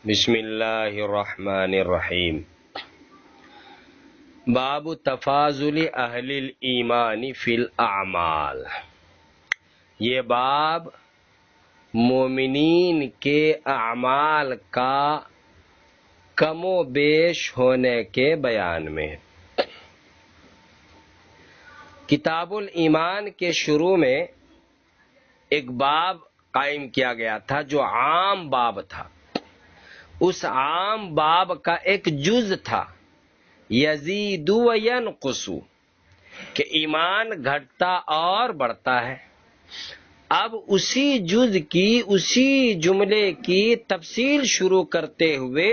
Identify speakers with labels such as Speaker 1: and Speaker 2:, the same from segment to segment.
Speaker 1: بسم اللہ الرحمن الرحیم۔ باب تفاضل اہل الایمان فی الاعمال۔ یہ باب مومنین کے اعمال کا کم و بیش ہونے کے بیان میں ہے۔ کتاب الایمان کے شروع میں ایک باب قائم کیا گیا تھا جو عام باب تھا۔ اس عام باب کا ایک جز تھا یزید و ینقص، کہ ایمان گھٹتا اور بڑھتا ہے۔ اب اسی جز کی، اسی جملے کی تفصیل شروع کرتے ہوئے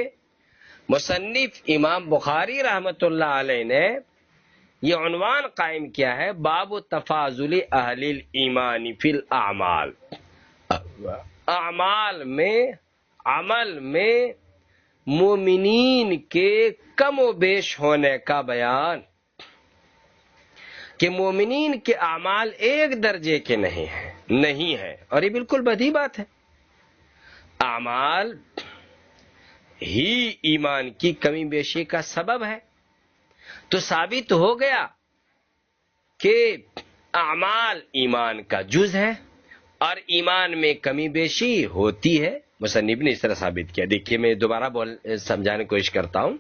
Speaker 1: مصنف امام بخاری رحمۃ اللہ علیہ نے یہ عنوان قائم کیا ہے، باب تفاضل اہل الایمان فی الاعمال۔ اعمال میں، عمل میں مومنین کے کم و بیش ہونے کا بیان، کہ مومنین کے اعمال ایک درجے کے نہیں ہیں، اور یہ بالکل بدیہی بات ہے۔ اعمال ہی ایمان کی کمی بیشی کا سبب ہے، تو ثابت ہو گیا کہ اعمال ایمان کا جز ہے اور ایمان میں کمی بیشی ہوتی ہے۔ مصنف نے اس طرح ثابت کیا۔ دیکھیے میں دوبارہ سمجھانے کی کوشش کرتا ہوں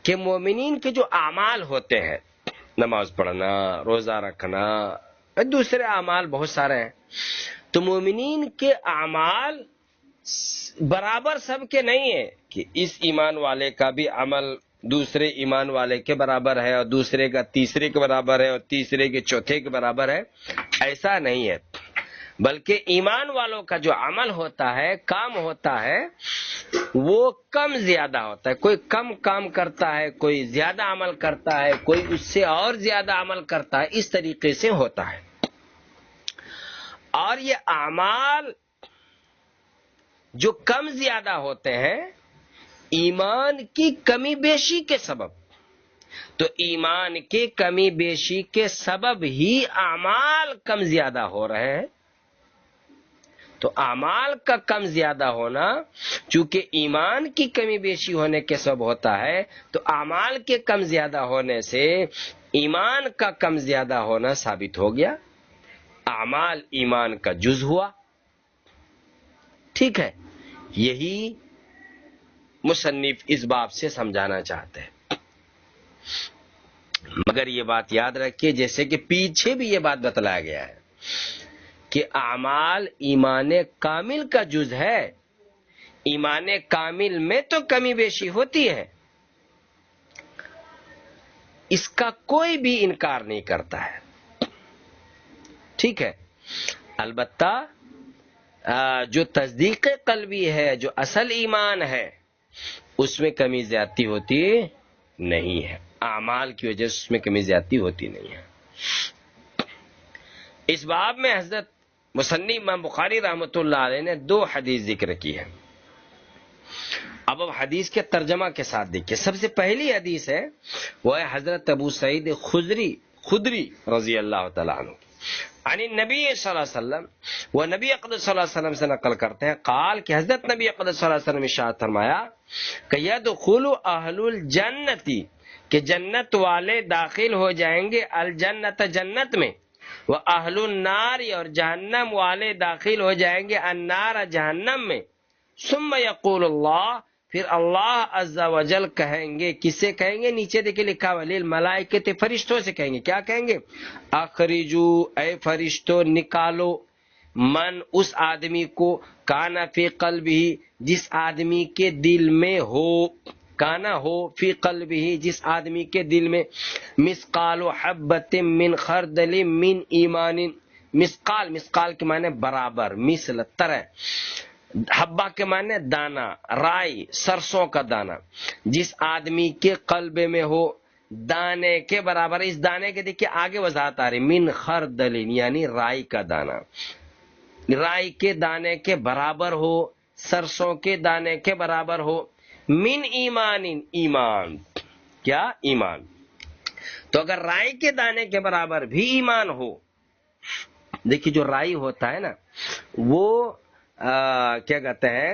Speaker 1: کہ مومنین کے جو اعمال ہوتے ہیں، نماز پڑھنا، روزہ رکھنا، دوسرے اعمال بہت سارے ہیں، تو مومنین کے اعمال برابر سب کے نہیں ہیں کہ اس ایمان والے کا بھی عمل دوسرے ایمان والے کے برابر ہے، اور دوسرے کا تیسرے کے برابر ہے، اور تیسرے کے چوتھے کے برابر ہے۔ ایسا نہیں ہے، بلکہ ایمان والوں کا جو عمل ہوتا ہے، کام ہوتا ہے، وہ کم زیادہ ہوتا ہے۔ کوئی کم کام کرتا ہے، کوئی زیادہ عمل کرتا ہے، کوئی اس سے اور زیادہ عمل کرتا ہے، اس طریقے سے ہوتا ہے۔ اور یہ اعمال جو کم زیادہ ہوتے ہیں ایمان کی کمی بیشی کے سبب، تو ایمان کے کمی بیشی کے سبب ہی اعمال کم زیادہ ہو رہے ہیں۔ تو اعمال کا کم زیادہ ہونا چونکہ ایمان کی کمی بیشی ہونے کے سبب ہوتا ہے، تو اعمال کے کم زیادہ ہونے سے ایمان کا کم زیادہ ہونا ثابت ہو گیا۔ اعمال ایمان کا جز ہوا۔ ٹھیک ہے، یہی مصنف اس باب سے سمجھانا چاہتے ہیں۔ مگر یہ بات یاد رکھیے، جیسے کہ پیچھے بھی یہ بات بتلایا گیا ہے کہ اعمال ایمان کامل کا جز ہے۔ ایمان کامل میں تو کمی بیشی ہوتی ہے، اس کا کوئی بھی انکار نہیں کرتا ہے۔ ٹھیک ہے، البتہ جو تصدیق قلبی ہے، جو اصل ایمان ہے، اس میں کمی زیادتی ہوتی نہیں ہے۔ اعمال کی وجہ سے اس میں کمی زیادتی ہوتی نہیں ہے۔ اس باب میں حضرت مصنف امام بخاری رحمۃ اللہ علیہ نے 2 حدیث ذکر کی ہے۔ اب حدیث کے ترجمہ کے ساتھ دیکھیے۔ سب سے پہلی حدیث ہے، وہ ہے حضرت ابو سعید خدری رضی اللہ تعالیٰ عنہ عن النبی صلی اللہ علیہ وسلم، وہ نبی اقدس صلی اللہ علیہ وسلم سے نقل کرتے ہیں، قال کہ حضرت نبی اقدس صلی اللہ علیہ وسلم ارشاد فرمایا کہ یدخل اہل الجنت، کہ جنت والے داخل ہو جائیں گے، الجنت جنت میں، وہ اہل النار، اور جہنم والے داخل ہو جائیں گے، النار جہنم میں، ثم یقول اللہ، پھر اللہ عز و جل کہیں گے، کس سے کہیں گے؟ نیچے دیکھیں لکھا ہوا، للملائکۃ، فرشتوں سے کہیں گے۔ کیا کہیں گے؟ اخرجو، اے فرشتوں نکالو، من، اس آدمی کو، کانا فی قلبہ، جس آدمی کے دل میں ہو، کانا ہو، فی قلبہ، جس آدمی کے دل میں، مثقال حبۃ من خردل من ایمان، مثقال کے معنی برابر، مثل طرح، حبہ کے معنی دانا، رائی، سرسوں کا دانا، جس آدمی کے قلب میں ہو، دانے کے برابر۔ اس دانے کے دیکھیے آگے وضاحت آ رہی، من خردل یعنی رائی کا دانا، رائی کے دانے کے برابر ہو، سرسوں کے دانے کے برابر ہو، من ایمان، ایمان، کیا؟ ایمان۔ تو اگر رائی کے دانے کے برابر بھی ایمان ہو، دیکھیے جو رائی ہوتا ہے نا، وہ کیا کہتے ہیں،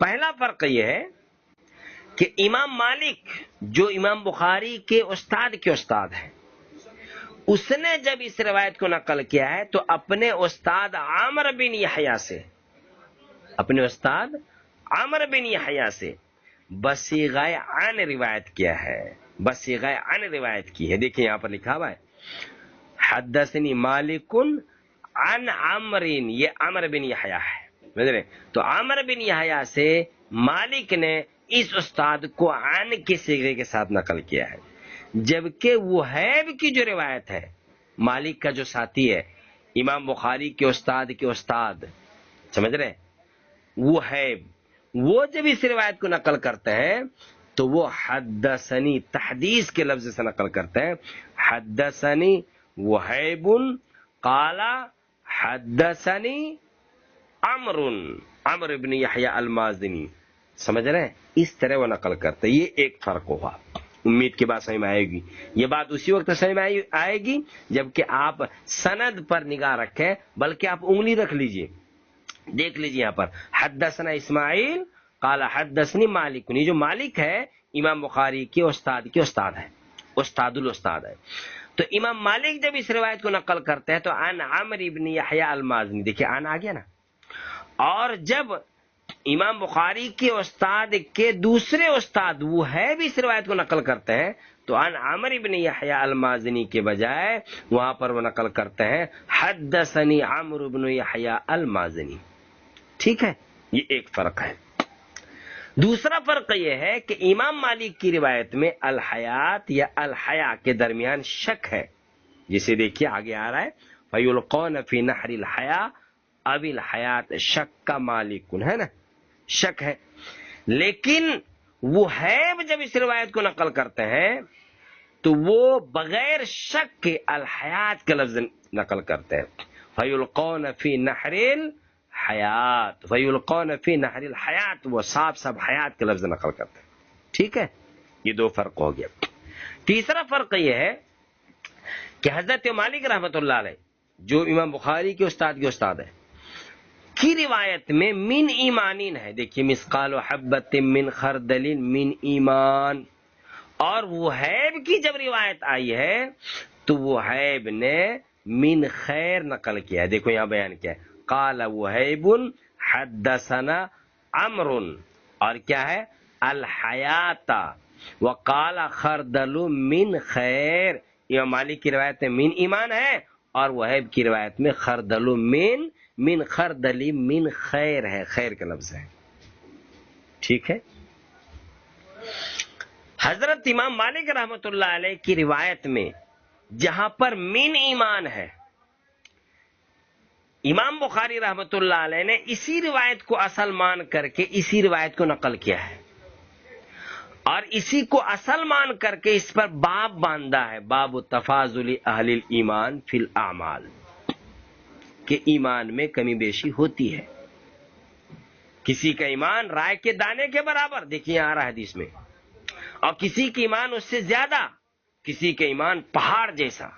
Speaker 1: پہلا فرق یہ ہے کہ امام مالک جو امام بخاری کے استاد ہیں، اس نے جب اس روایت کو نقل کیا ہے تو اپنے استاد عامر بن یحییٰ سے، بصیغہ عن روایت کیا ہے، بصیغہ عن روایت کی ہے. دیکھیں یہاں پر لکھا ہوا ہے حدثنی مالک عن عمر، یہ عمر بن یحییٰ ہے. تو عمر بن یحییٰ سے مالک نے اس استاد کو عن کے صیغے کے ساتھ نقل کیا ہے، جبکہ وہیب کی جو روایت ہے، مالک کا جو ساتھی ہے امام بخاری کے استاد، سمجھ رہے، وہیب، وہ جب اس روایت کو نقل کرتے ہیں تو وہ حدثنی تحدیث کے لفظ سے نقل کرتے ہیں. حدثنی وہیب قال حدثنی عمر بن یحییٰ المازنی، سمجھ رہے ہیں، اس طرح وہ نقل کرتے. یہ ایک فرق ہوا. امید کی بات سمجھ میں آئے گی. یہ بات اسی وقت سمجھ میں آئے گی جبکہ آپ سند پر نگاہ رکھیں، بلکہ آپ انگلی رکھ لیجئے. دیکھ لیجئے یہاں پر حدثنا اسماعیل قال حدثنی مالک، یہ جو مالک ہے امام بخاری کے استاد ہے، استاد الاستاد ہے. تو امام مالک جب اس روایت کو نقل کرتے ہیں تو عن عمر بن یحییٰ المازنی، دیکھیں عن آ گیا نا. اور جب امام بخاری کے استاد کے دوسرے استاد وہ ہے بھی اس روایت کو نقل کرتے ہیں تو عن عمر بن یحییٰ المازنی کے بجائے وہاں پر وہ نقل کرتے ہیں حدثنی عمر بن یحییٰ المازنی. ٹھیک ہے، یہ ایک فرق ہے. دوسرا فرق یہ ہے کہ امام مالک کی روایت میں الحیات یا الحیا کے درمیان شک ہے، جسے دیکھیے آگے آ رہا ہے فیلقون فی نحر الحیا اب الحیات شک کا مالکن، ہے نا، شک ہے. لیکن وہ ہے جب اس روایت کو نقل کرتے ہیں تو وہ بغیر شک کے الحیات کا لفظ نقل کرتے ہیں. فیلقون فی نحر الحیات، فیلقون فی نحر الحیات، وہ صاف حیات کا لفظ نقل کرتے ہیں. ٹھیک ہے، یہ دو فرق ہو گیا. تیسرا فرق یہ ہے کہ حضرت مالک رحمت اللہ علیہ جو امام بخاری کے استاد ہے کی روایت میں من ایمانین ہے. دیکھیے مثقال و حبت من خردل من ایمان. اور وہیب کی جب روایت آئی ہے تو وہیب نے من خیر نقل کیا ہے. دیکھو یہاں بیان کیا ہے قال وہیب حدثنا عمر، اور کیا ہے الحیات، وقال خردل من خیر. امام مالک کی روایت میں من ایمان ہے اور وہیب کی روایت میں خردل من خردلی من خیر ہے، خیر کا لفظ ہے. ٹھیک ہے. حضرت امام مالک رحمت اللہ علیہ کی روایت میں جہاں پر من ایمان ہے، امام بخاری رحمت اللہ علیہ نے اسی روایت کو اصل مان کر کے اسی روایت کو نقل کیا ہے، اور اسی کو اصل مان کر کے اس پر باب باندھا ہے، باب تفاضل اہل الایمان فی الاعمال، کہ ایمان میں کمی بیشی ہوتی ہے. کسی کا ایمان رائے کے دانے کے برابر، دیکھیے آ رہا ہے حدیث میں، اور کسی کا ایمان اس سے زیادہ، کسی کا ایمان پہاڑ جیسا.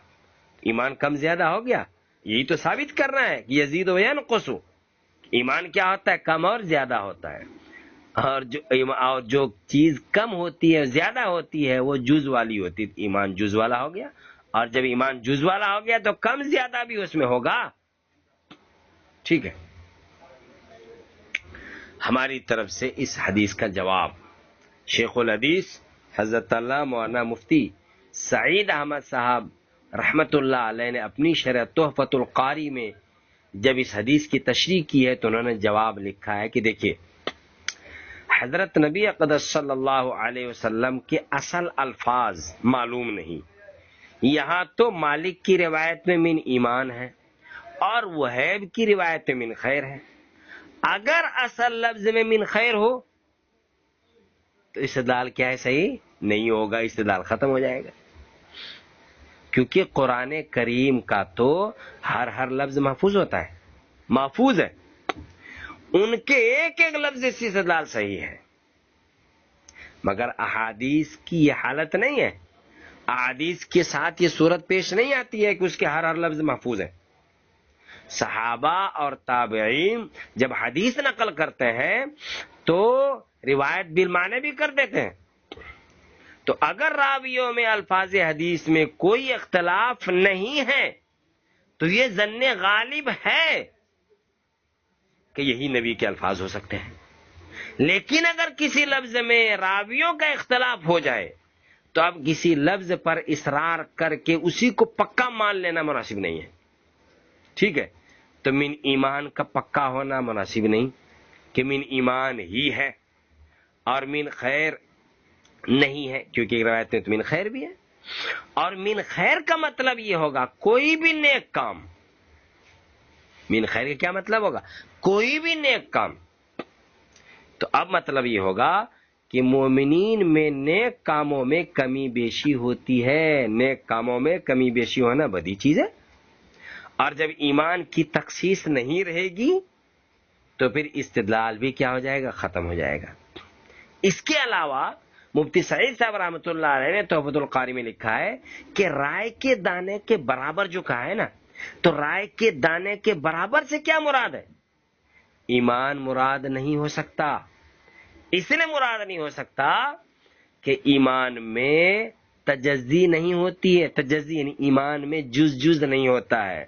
Speaker 1: ایمان کم زیادہ ہو گیا، یہی تو ثابت کرنا ہے کہ یزید و ینقص. ایمان کیا ہوتا ہے؟ کم اور زیادہ ہوتا ہے. اور جو چیز کم ہوتی ہے زیادہ ہوتی ہے وہ جز والی ہوتی ہے. ایمان جز والا ہو گیا، اور جب ایمان جز والا ہو گیا تو کم زیادہ بھی اس میں ہوگا. ٹھیک ہے. ہماری طرف سے اس حدیث کا جواب شیخ الحدیث حضرت اللہ مولانا مفتی سعید احمد صاحب رحمت اللہ علیہ نے اپنی شرح تحفۃ القاری میں جب اس حدیث کی تشریح کی ہے تو انہوں نے جواب لکھا ہے کہ دیکھیے حضرت نبی اقدس صلی اللہ علیہ وسلم کے اصل الفاظ معلوم نہیں. یہاں تو مالک کی روایت میں من ایمان ہے اور وہیب کی روایت میں من خیر ہے. اگر اصل لفظ میں من خیر ہو تو استدلال کیا ہے؟ صحیح نہیں ہوگا، استدلال ختم ہو جائے گا. کیونکہ قرآن کریم کا تو ہر لفظ محفوظ ہوتا ہے، محفوظ ہے. ان کے ایک ایک لفظ سے استدلال صحیح ہے، مگر احادیث کی یہ حالت نہیں ہے. احادیث کے ساتھ یہ صورت پیش نہیں آتی ہے کہ اس کے ہر لفظ محفوظ ہے. صحابہ اور تابعین جب حدیث نقل کرتے ہیں تو روایت بالمعنی بھی کر دیتے ہیں. تو اگر راویوں میں الفاظ حدیث میں کوئی اختلاف نہیں ہے تو یہ ظن غالب ہے کہ یہی نبی کے الفاظ ہو سکتے ہیں. لیکن اگر کسی لفظ میں راویوں کا اختلاف ہو جائے تو اب کسی لفظ پر اصرار کر کے اسی کو پکا مان لینا مناسب نہیں ہے. ٹھیک ہے؟ تو من ایمان کا پکا ہونا مناسب نہیں کہ من ایمان ہی ہے اور من خیر نہیں ہے، کیونکہ ایک روایت میں تو من خیر بھی ہے. اور من خیر کا مطلب یہ ہوگا کوئی بھی نیک کام. من خیر کا کیا مطلب ہوگا؟ کوئی بھی نیک کام. تو اب مطلب یہ ہوگا کہ مومنین میں نیک کاموں میں کمی بیشی ہوتی ہے. نیک کاموں میں کمی بیشی ہونا بڑی چیز ہے. اور جب ایمان کی تخصیص نہیں رہے گی تو پھر استدلال بھی کیا ہو جائے گا؟ ختم ہو جائے گا. اس کے علاوہ مفتی سعید صاحب رحمۃ اللہ علیہ نے تحفۃ القاری میں لکھا ہے کہ رائے کے دانے کے برابر جو کہا ہے نا، تو رائے کے دانے کے برابر سے کیا مراد ہے؟ ایمان مراد نہیں ہو سکتا. اس لیے مراد نہیں ہو سکتا کہ ایمان میں تجزی نہیں ہوتی ہے. تجزی یعنی ایمان میں جز جز نہیں ہوتا ہے.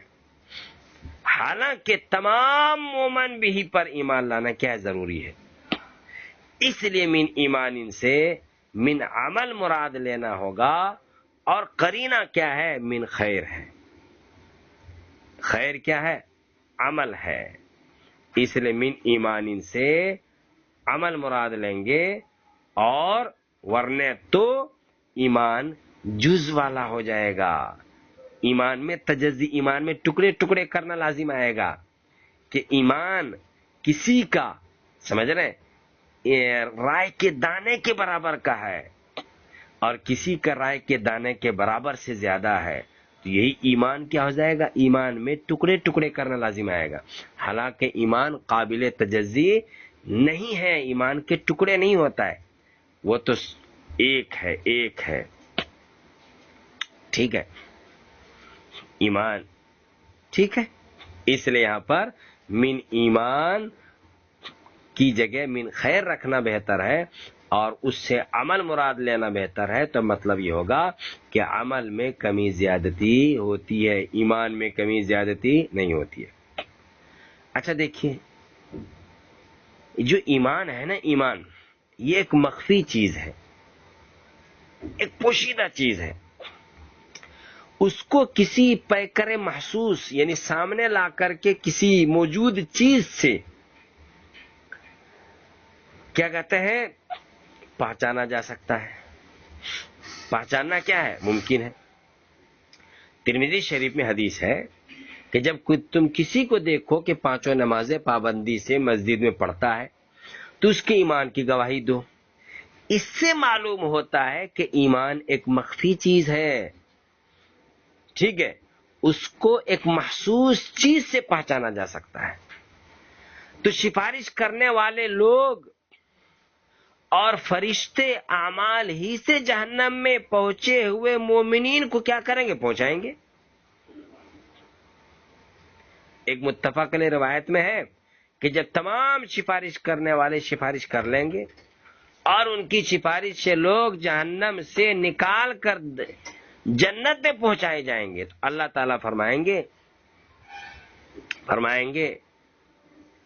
Speaker 1: حالانکہ تمام مومن بھی پر ایمان لانا کیا ضروری ہے. اس لیے من ایمان سے من عمل مراد لینا ہوگا. اور قرینہ کیا ہے؟ من خیر ہے. خیر کیا ہے؟ عمل ہے. اس لیے من ایمان سے عمل مراد لیں گے، اور ورنہ تو ایمان جز والا ہو جائے گا. ایمان میں تجزی، ایمان میں ٹکڑے ٹکڑے کرنا لازم آئے گا کہ ایمان کسی کا، سمجھ رہے ہیں، رائے کے دانے کے برابر کا ہے اور کسی کا رائے کے دانے کے برابر سے زیادہ ہے. تو یہی ایمان کیا ہو جائے گا؟ ایمان میں ٹکڑے ٹکڑے کرنا لازم آئے گا. حالانکہ ایمان قابل تجزی نہیں ہے، ایمان کے ٹکڑے نہیں ہوتا ہے، وہ تو ایک ہے، ایک ہے. ٹھیک ہے؟ ایمان ٹھیک ہے. اس لیے یہاں پر من ایمان کی جگہ من خیر رکھنا بہتر ہے اور اس سے عمل مراد لینا بہتر ہے. تو مطلب یہ ہوگا کہ عمل میں کمی زیادتی ہوتی ہے، ایمان میں کمی زیادتی نہیں ہوتی ہے. اچھا دیکھیے، جو ایمان ہے نا، ایمان یہ ایک مخفی چیز ہے، ایک پوشیدہ چیز ہے. اس کو کسی پیکر محسوس یعنی سامنے لا کر کے کسی موجود چیز سے کیا کہتے ہیں؟ پہچانا جا سکتا ہے. پہچاننا کیا ہے؟ ممکن ہے. ترمذی شریف میں حدیث ہے کہ جب تم کسی کو دیکھو کہ پانچوں نمازیں پابندی سے مسجد میں پڑھتا ہے تو اس کے ایمان کی گواہی دو. اس سے معلوم ہوتا ہے کہ ایمان ایک مخفی چیز ہے. ٹھیک ہے؟ اس کو ایک محسوس چیز سے پہچانا جا سکتا ہے. تو سفارش کرنے والے لوگ اور فرشتے اعمال ہی سے جہنم میں پہنچے ہوئے مومنین کو کیا کریں گے؟ پہنچائیں گے. ایک متفق علیہ روایت میں ہے کہ جب تمام سفارش کرنے والے سفارش کر لیں گے اور ان کی سفارش سے لوگ جہنم سے نکال کر جنت میں پہنچائے جائیں گے تو اللہ تعالیٰ فرمائیں گے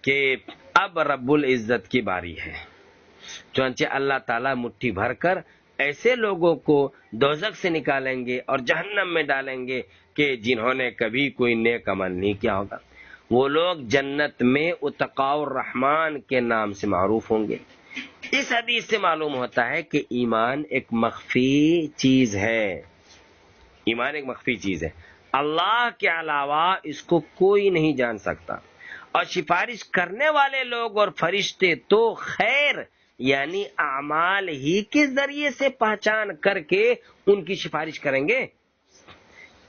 Speaker 1: کہ اب رب العزت کی باری ہے. چنانچہ اللہ تعالیٰ مٹھی بھر کر ایسے لوگوں کو دوزخ سے نکالیں گے اور جہنم میں ڈالیں گے کہ جنہوں نے کبھی کوئی نیک عمل نہیں کیا ہوگا. وہ لوگ جنت میں اتقاء الرحمن کے نام سے معروف ہوں گے. اس حدیث سے معلوم ہوتا ہے کہ ایمان ایک مخفی چیز ہے. ایمان ایک مخفی چیز ہے، اللہ کے علاوہ اس کو کوئی نہیں جان سکتا. اور سفارش کرنے والے لوگ اور فرشتے تو خیر یعنی اعمال ہی کے ذریعے سے پہچان کر کے ان کی سفارش کریں گے.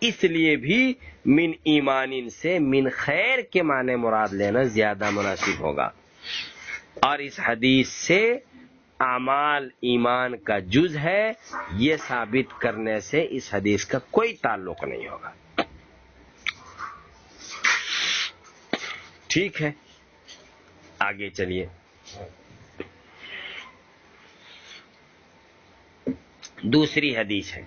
Speaker 1: اس لیے بھی من ایمان سے من خیر کے معنی مراد لینا زیادہ مناسب ہوگا. اور اس حدیث سے اعمال ایمان کا جز ہے یہ ثابت کرنے سے اس حدیث کا کوئی تعلق نہیں ہوگا. ٹھیک ہے، آگے چلیے. دوسری حدیث ہے،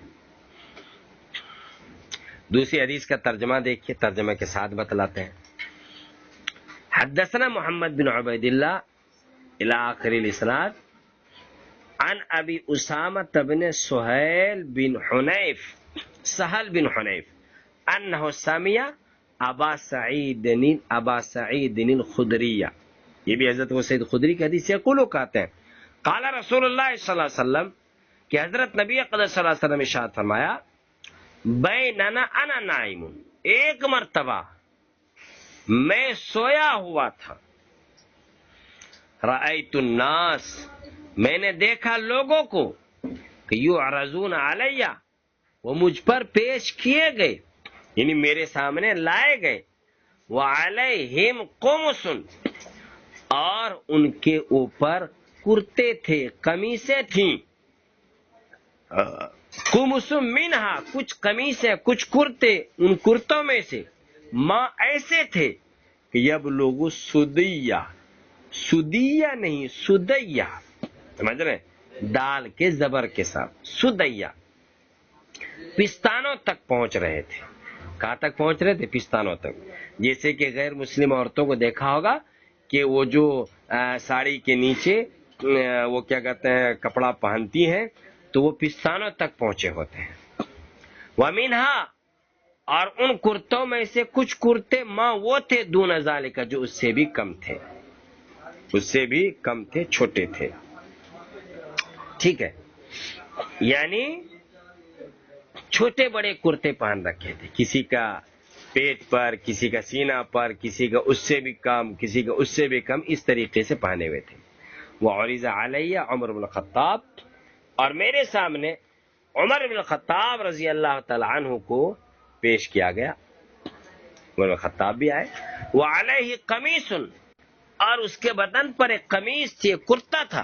Speaker 1: دوسری حدیث کا ترجمہ دیکھیے، ترجمے کے ساتھ بتلاتے ہیں۔ حدثنا محمد بن عبید اللہ الی آخر الاسناد عن ابی اسامہ بن سہیل بن حنیف سہل بن حنیف انہ سمع ابا سعید الخدری، یہ بھی حضرت وہ سعید خدری کی حدیث یقولو کہتے ہیں قال رسول اللہ صلی اللہ علیہ وسلم کہ حضرت نبی اقدس صلی اللہ علیہ وسلم ارشاد فرمایا بیننا انا نائم، ایک مرتبہ میں سویا ہوا تھا، رأیت الناس، میں نے دیکھا لوگوں کو کہ یعرضون علیہ، وہ مجھ پر پیش کیے گئے، یعنی میرے سامنے لائے گئے، وعلیہم قمص، اور ان کے اوپر کرتے تھے، قمیصیں تھیں، قمص منہا، کچھ قمیصیں کچھ کرتے، ان کرتوں میں سے ماں ایسے تھے کہ یبلغ سدیہ، سدیہ نہیں سدیہ، سمجھ رہے ہیں؟ دال کے زبر کے ساتھ سدیہ، پستانوں تک پہنچ رہے تھے۔ کہاں تک پہنچ رہے تھے؟ پستانوں تک۔ جیسے کہ غیر مسلم عورتوں کو دیکھا ہوگا کہ وہ جو ساڑی کے نیچے وہ کیا کہتے ہیں کپڑا پہنتی ہیں تو وہ پستانوں تک پہنچے ہوتے ہیں۔ وَمِنْهَا، اور ان کرتوں میں سے کچھ کرتے ماں وہ تھے دون ذالک، جو اس سے بھی کم تھے، اس سے بھی کم تھے، چھوٹے تھے۔ ٹھیک ہے، یعنی چھوٹے بڑے کرتے پہن رکھے تھے، کسی کا پیٹ پر، کسی کا سینہ پر، کسی کا اس سے بھی کم، کسی کا اس سے بھی کم، اس طریقے سے پہنے ہوئے تھے۔ وعرض علی عمر بن الخطاب، اور میرے سامنے عمر بن الخطاب رضی اللہ تعالی عنہ کو پیش کیا گیا، عمر بن الخطاب بھی آئے، وعلیہ قمیص، اور اس کے بدن پر ایک قمیص تھی، ایک کرتا تھا،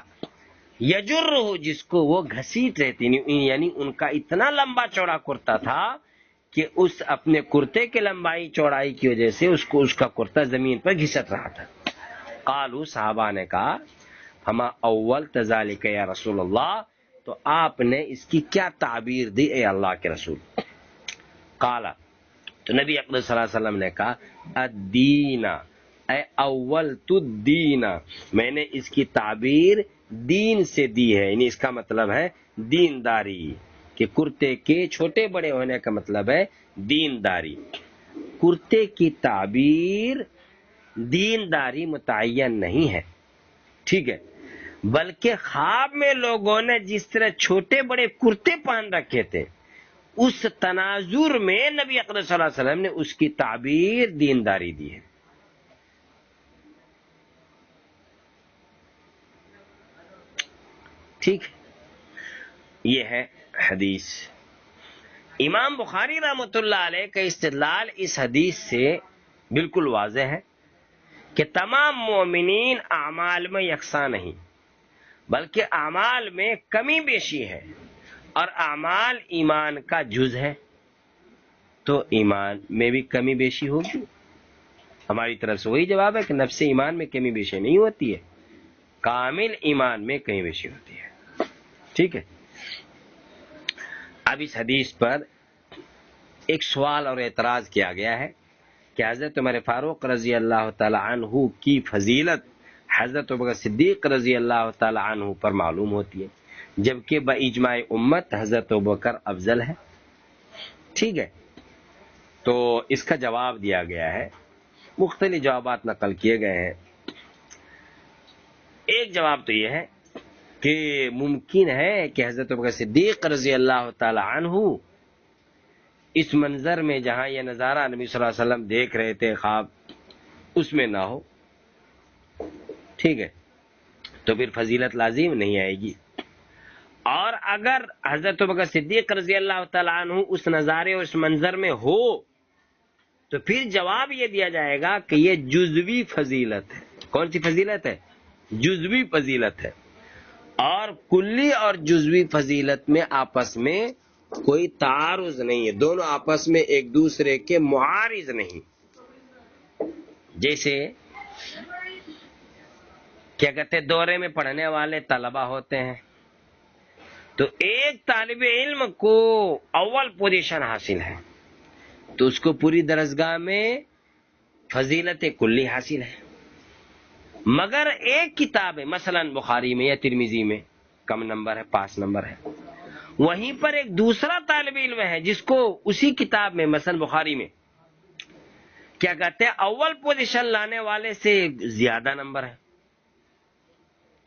Speaker 1: یجرہ، جس کو وہ گھسیٹ رہے تھے، یعنی ان کا اتنا لمبا چوڑا کرتا تھا کہ اس اپنے کرتے کے لمبائی چوڑائی کی وجہ سے اس کا کرتا زمین پر گھسٹ رہا تھا۔ قالو، صحابہ نے کہا ہما اول تذالک یا رسول اللہ، تو آپ نے اس کی کیا تعبیر دی اے اللہ کے رسول؟ قال، تو نبی اقدس صلی اللہ علیہ وسلم نے کہا الدین، اے اول الدین، میں نے اس کی تعبیر دین سے دی ہے، یعنی اس کا مطلب ہے دینداری، کہ کرتے کے چھوٹے بڑے ہونے کا مطلب ہے دینداری۔ کرتے کی تعبیر دینداری متعین نہیں ہے، ٹھیک ہے، بلکہ خواب میں لوگوں نے جس طرح چھوٹے بڑے کرتے پہن رکھے تھے، اس تناظر میں نبی اقدس صلی اللہ علیہ وسلم نے اس کی تعبیر دینداری دی ہے۔ ٹھیک، یہ ہے حدیث۔ امام بخاری رحمۃ اللہ علیہ کا استدلال اس حدیث سے بالکل واضح ہے کہ تمام مومنین اعمال میں یکساں نہیں، بلکہ اعمال میں کمی بیشی ہے، اور اعمال ایمان کا جز ہے، تو ایمان میں بھی کمی بیشی ہوگی۔ ہماری طرف سے وہی جواب ہے کہ نفس ایمان میں کمی بیشی نہیں ہوتی ہے، کامل ایمان میں کمی بیشی ہوتی ہے۔ ٹھیک ہے، اب اس حدیث پر ایک سوال اور اعتراض کیا گیا ہے کہ حضرت عمر فاروق رضی اللہ تعالی عنہ کی فضیلت حضرت ابوبکر صدیق رضی اللہ تعالی عنہ پر معلوم ہوتی ہے، جبکہ باجماع امت حضرت ابوبکر افضل ہے۔ ٹھیک ہے، تو اس کا جواب دیا گیا ہے، مختلف جوابات نقل کیے گئے ہیں۔ ایک جواب تو یہ ہے کہ ممکن ہے کہ حضرت ابوبکر صدیق رضی اللہ تعالی عنہ اس منظر میں جہاں یہ نظارہ نبی صلی اللہ علیہ وسلم دیکھ رہے تھے خواب، اس میں نہ ہو، ٹھیک ہے، تو پھر فضیلت لازم نہیں آئے گی۔ اور اگر حضرت ابوبکر صدیق رضی اللہ تعالیٰ عنہ اس نظارے اور اس منظر میں ہو تو پھر جواب یہ دیا جائے گا کہ یہ جزوی فضیلت ہے۔ کون سی فضیلت ہے؟ جزوی فضیلت ہے، اور کلی اور جزوی فضیلت میں آپس میں کوئی تعارض نہیں ہے، دونوں آپس میں ایک دوسرے کے معارض نہیں۔ جیسے کیا کہتے ہیں، دورے میں پڑھنے والے طلبہ ہوتے ہیں، تو ایک طالب علم کو اول پوزیشن حاصل ہے تو اس کو پوری درسگاہ میں فضیلت کلی حاصل ہے. مگر ایک کتاب ہے مثلا بخاری میں یا ترمذی میں کم نمبر ہے 5 نمبر ہے, وہیں پر ایک دوسرا طالب علم ہے جس کو اسی کتاب میں مثلا بخاری میں کیا کہتے ہیں اول پوزیشن لانے والے سے زیادہ نمبر ہے.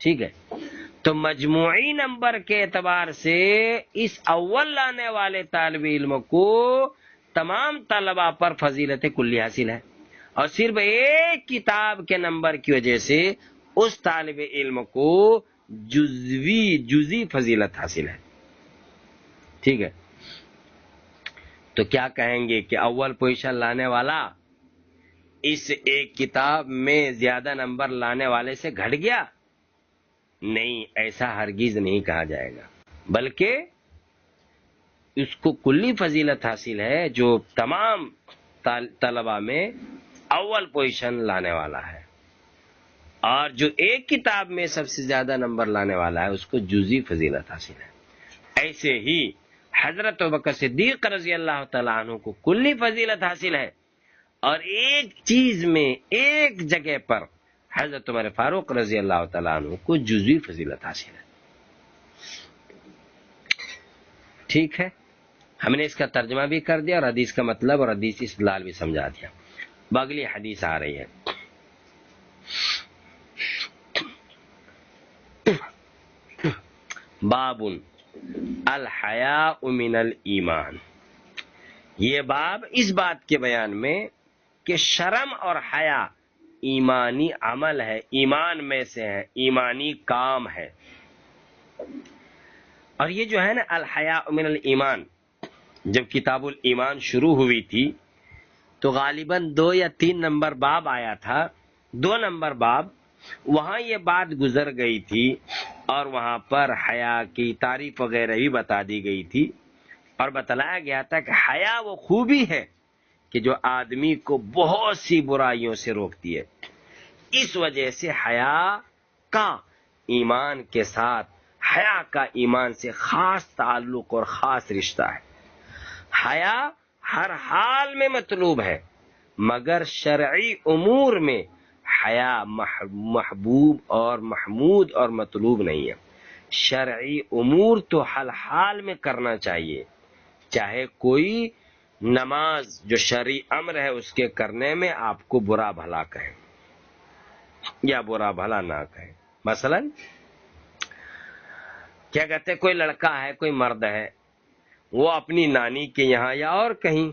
Speaker 1: ٹھیک ہے, تو مجموعی نمبر کے اعتبار سے اس اول لانے والے طالب علم کو تمام طلباء پر فضیلت کلی حاصل ہے, اور صرف ایک کتاب کے نمبر کی وجہ سے اس طالب علم کو جزوی فضیلت حاصل ہے. ٹھیک ہے, تو کیا کہیں گے کہ اول پوزیشن لانے والا اس ایک کتاب میں زیادہ نمبر لانے والے سے گھٹ گیا؟ نہیں, ایسا ہرگز نہیں کہا جائے گا, بلکہ اس کو کلی فضیلت حاصل ہے جو تمام طلباء میں اول پوزیشن لانے والا ہے, اور جو ایک کتاب میں سب سے زیادہ نمبر لانے والا ہے اس کو جزوی فضیلت حاصل ہے. ایسے ہی حضرت ابوبکر صدیق رضی اللہ تعالیٰ عنہ کو کلی فضیلت حاصل ہے, اور ایک چیز میں ایک جگہ پر حضرت عمر فاروق رضی اللہ تعالیٰ عنہ کو جزوی فضیلت حاصل ہے. ٹھیک ہے, ہم نے اس کا ترجمہ بھی کر دیا اور حدیث کا مطلب اور حدیث استدلال بھی سمجھا دیا. اگلی حدیث آ رہی ہے. باب الحیاء من الایمان, یہ باب اس بات کے بیان میں کہ شرم اور حیا ایمانی عمل ہے, ایمان میں سے ہے, ایمانی کام ہے. اور یہ جو ہے نا الحیاء من الایمان, جب کتاب الایمان شروع ہوئی تھی تو غالباً 2 یا 3 نمبر باب آیا تھا, 2 نمبر باب, وہاں یہ بات گزر گئی تھی اور وہاں پر حیا کی تعریف وغیرہ بھی بتا دی گئی تھی, اور بتلایا گیا تھا کہ حیا وہ خوبی ہے کہ جو آدمی کو بہت سی برائیوں سے روکتی ہے. اس وجہ سے حیا کا ایمان کے ساتھ, حیا کا ایمان سے خاص تعلق اور خاص رشتہ ہے. حیا ہر حال میں مطلوب ہے, مگر شرعی امور میں حیا محبوب اور محمود اور مطلوب نہیں ہے. شرعی امور تو ہر حال میں کرنا چاہیے, چاہے کوئی نماز جو شرعی امر ہے اس کے کرنے میں آپ کو برا بھلا کہیں یا برا بھلا نہ کہیں. مثلا کیا کہتے ہیں, کوئی لڑکا ہے, کوئی مرد ہے, وہ اپنی نانی کے یہاں یا اور کہیں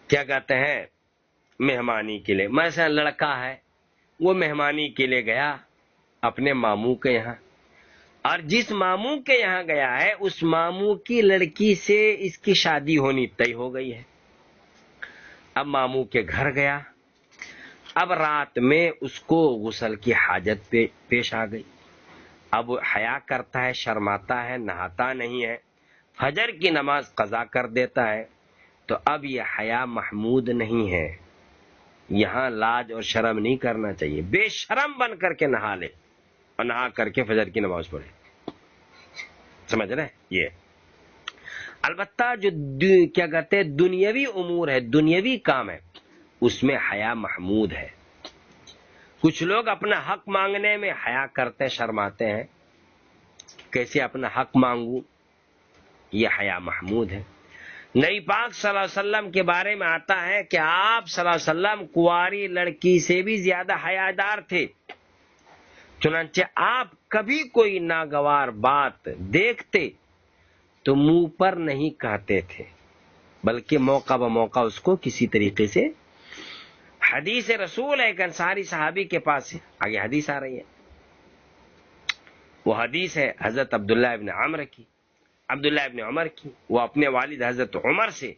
Speaker 1: کیا کہتے ہیں مہمانی کے لیے, مثلا لڑکا ہے وہ مہمانی کے لیے گیا اپنے ماموں کے یہاں, اور جس ماموں کے یہاں گیا ہے اس ماموں کی لڑکی سے اس کی شادی ہونی طے ہو گئی ہے. اب ماموں کے گھر گیا, اب رات میں اس کو غسل کی حاجت پیش آ گئی. اب حیا کرتا ہے, شرماتا ہے, نہاتا نہیں ہے, فجر کی نماز قضا کر دیتا ہے, تو اب یہ حیا محمود نہیں ہے. یہاں لاج اور شرم نہیں کرنا چاہیے, بے شرم بن کر کے نہا لے اور نہا کر کے فجر کی نماز پڑھے. سمجھ رہے یہ. البتہ جو کیا کہتے ہیں دنیاوی امور ہے, دنیاوی کام ہے, اس میں حیا محمود ہے. کچھ لوگ اپنا حق مانگنے میں حیا کرتے شرماتے ہیں, کیسے اپنا حق مانگوں, یہ حیا محمود ہے. نبی پاک صلی اللہ علیہ وسلم کے بارے میں آتا ہے کہ آپ صلی اللہ علیہ وسلم کنواری لڑکی سے بھی زیادہ حیادار تھے. چنانچہ آپ کبھی کوئی ناگوار بات دیکھتے تو منہ پر نہیں کہتے تھے, بلکہ موقع بموقع اس کو کسی طریقے سے. حدیث رسول ہے, ایک انصاری صحابی کے پاس ہے, آگے حدیث آ رہی ہے, وہ حدیث ہے حضرت عبداللہ ابن عمر کی, وہ اپنے والد حضرت عمر سے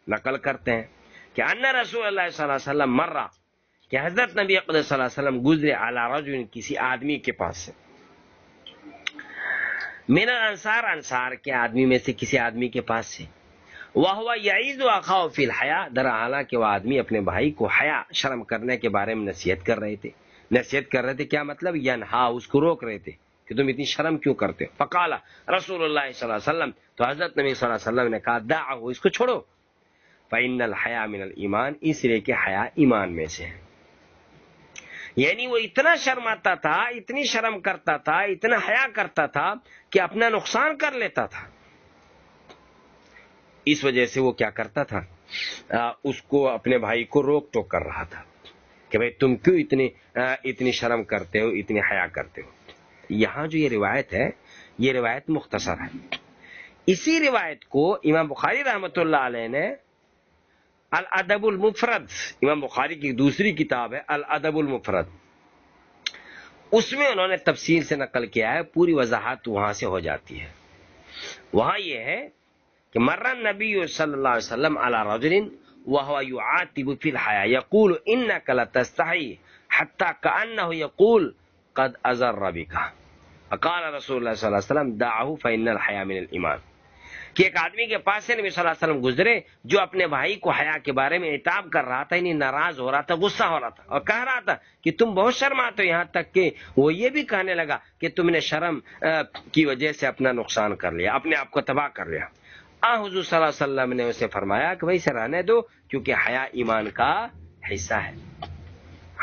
Speaker 1: نقل کرتے ہیں کہ ان رسول اللہ صلی اللہ علیہ وسلم مرہ, کہ حضرت نبی اقدس صلی اللہ علیہ وسلم گزرے علی رجل, کسی آدمی کے پاس سے, من الانصار, انصار کے آدمی میں سے کسی آدمی کے پاس سے, وَهُوَ يَعِيذُ أَخَاهُ فِي الْحَيَاءِ, در حالانکہ وہ آدمی اپنے بھائی کو حیا, شرم کرنے کے بارے میں نصیحت کر رہے تھے. کیا مطلب, ینہا, اس کو روک رہے تھے کہ تم اتنی شرم کیوں کرتے ہو؟ فقال رسول اللہ صلی اللہ علیہ وسلم، تو حضرت نبی صلی اللہ علیہ وسلم نے کہا دعہ، اس کو چھوڑو، فإن الحیاء من الایمان، اس لیے کہ حیا ایمان میں سے ہے۔ یعنی وہ اتنا شرماتا تھا، اتنی شرم کرتا تھا، اتنا حیا کرتا تھا کہ اپنا نقصان کر لیتا تھا۔ اس وجہ سے وہ کیا کرتا تھا، اس کو اپنے بھائی کو روک ٹوک کر رہا تھا کہ بھئی تم کیوں اتنی شرم کرتے ہو، اتنی حیا کرتے ہو۔ یہاں جو یہ روایت ہے، یہ روایت مختصر ہے۔ اسی روایت کو امام بخاری رحمۃ اللہ علیہ نے الادب المفرد، امام بخاری کی دوسری کتاب ہے الادب المفرد، اس میں انہوں نے تفصیل سے نقل کیا ہے، پوری وضاحت وہاں سے ہو جاتی ہے۔ وہاں یہ ہے کہ مر النبی صلی اللہ علیہ وسلم علی رجل وهو يعاتب في الحياء يقول انك لتستحي حتى كانه يقول قد اضر بك، فقال رسول اللہ صلی اللہ علیہ وسلم دعه فان الحياء من الايمان، کہ ایک آدمی کے پاس سے نبی صلی اللہ علیہ وسلم گزرے جو اپنے بھائی کو حیا کے بارے میں عتاب کر رہا تھا، یعنی ناراض ہو رہا تھا، غصہ ہو رہا تھا، اور کہہ رہا تھا کہ تم بہت شرماتے ہو، یہاں تک کہ وہ یہ بھی کہنے لگا کہ تم نے شرم کی وجہ سے اپنا نقصان کر لیا، اپنے آپ کو تباہ کر لیا۔ حضور صلی اللہ علیہ وسلم نے اسے فرمایا کہ بھائی اسے رہنے دو، کیونکہ حیا ایمان کا حصہ ہے،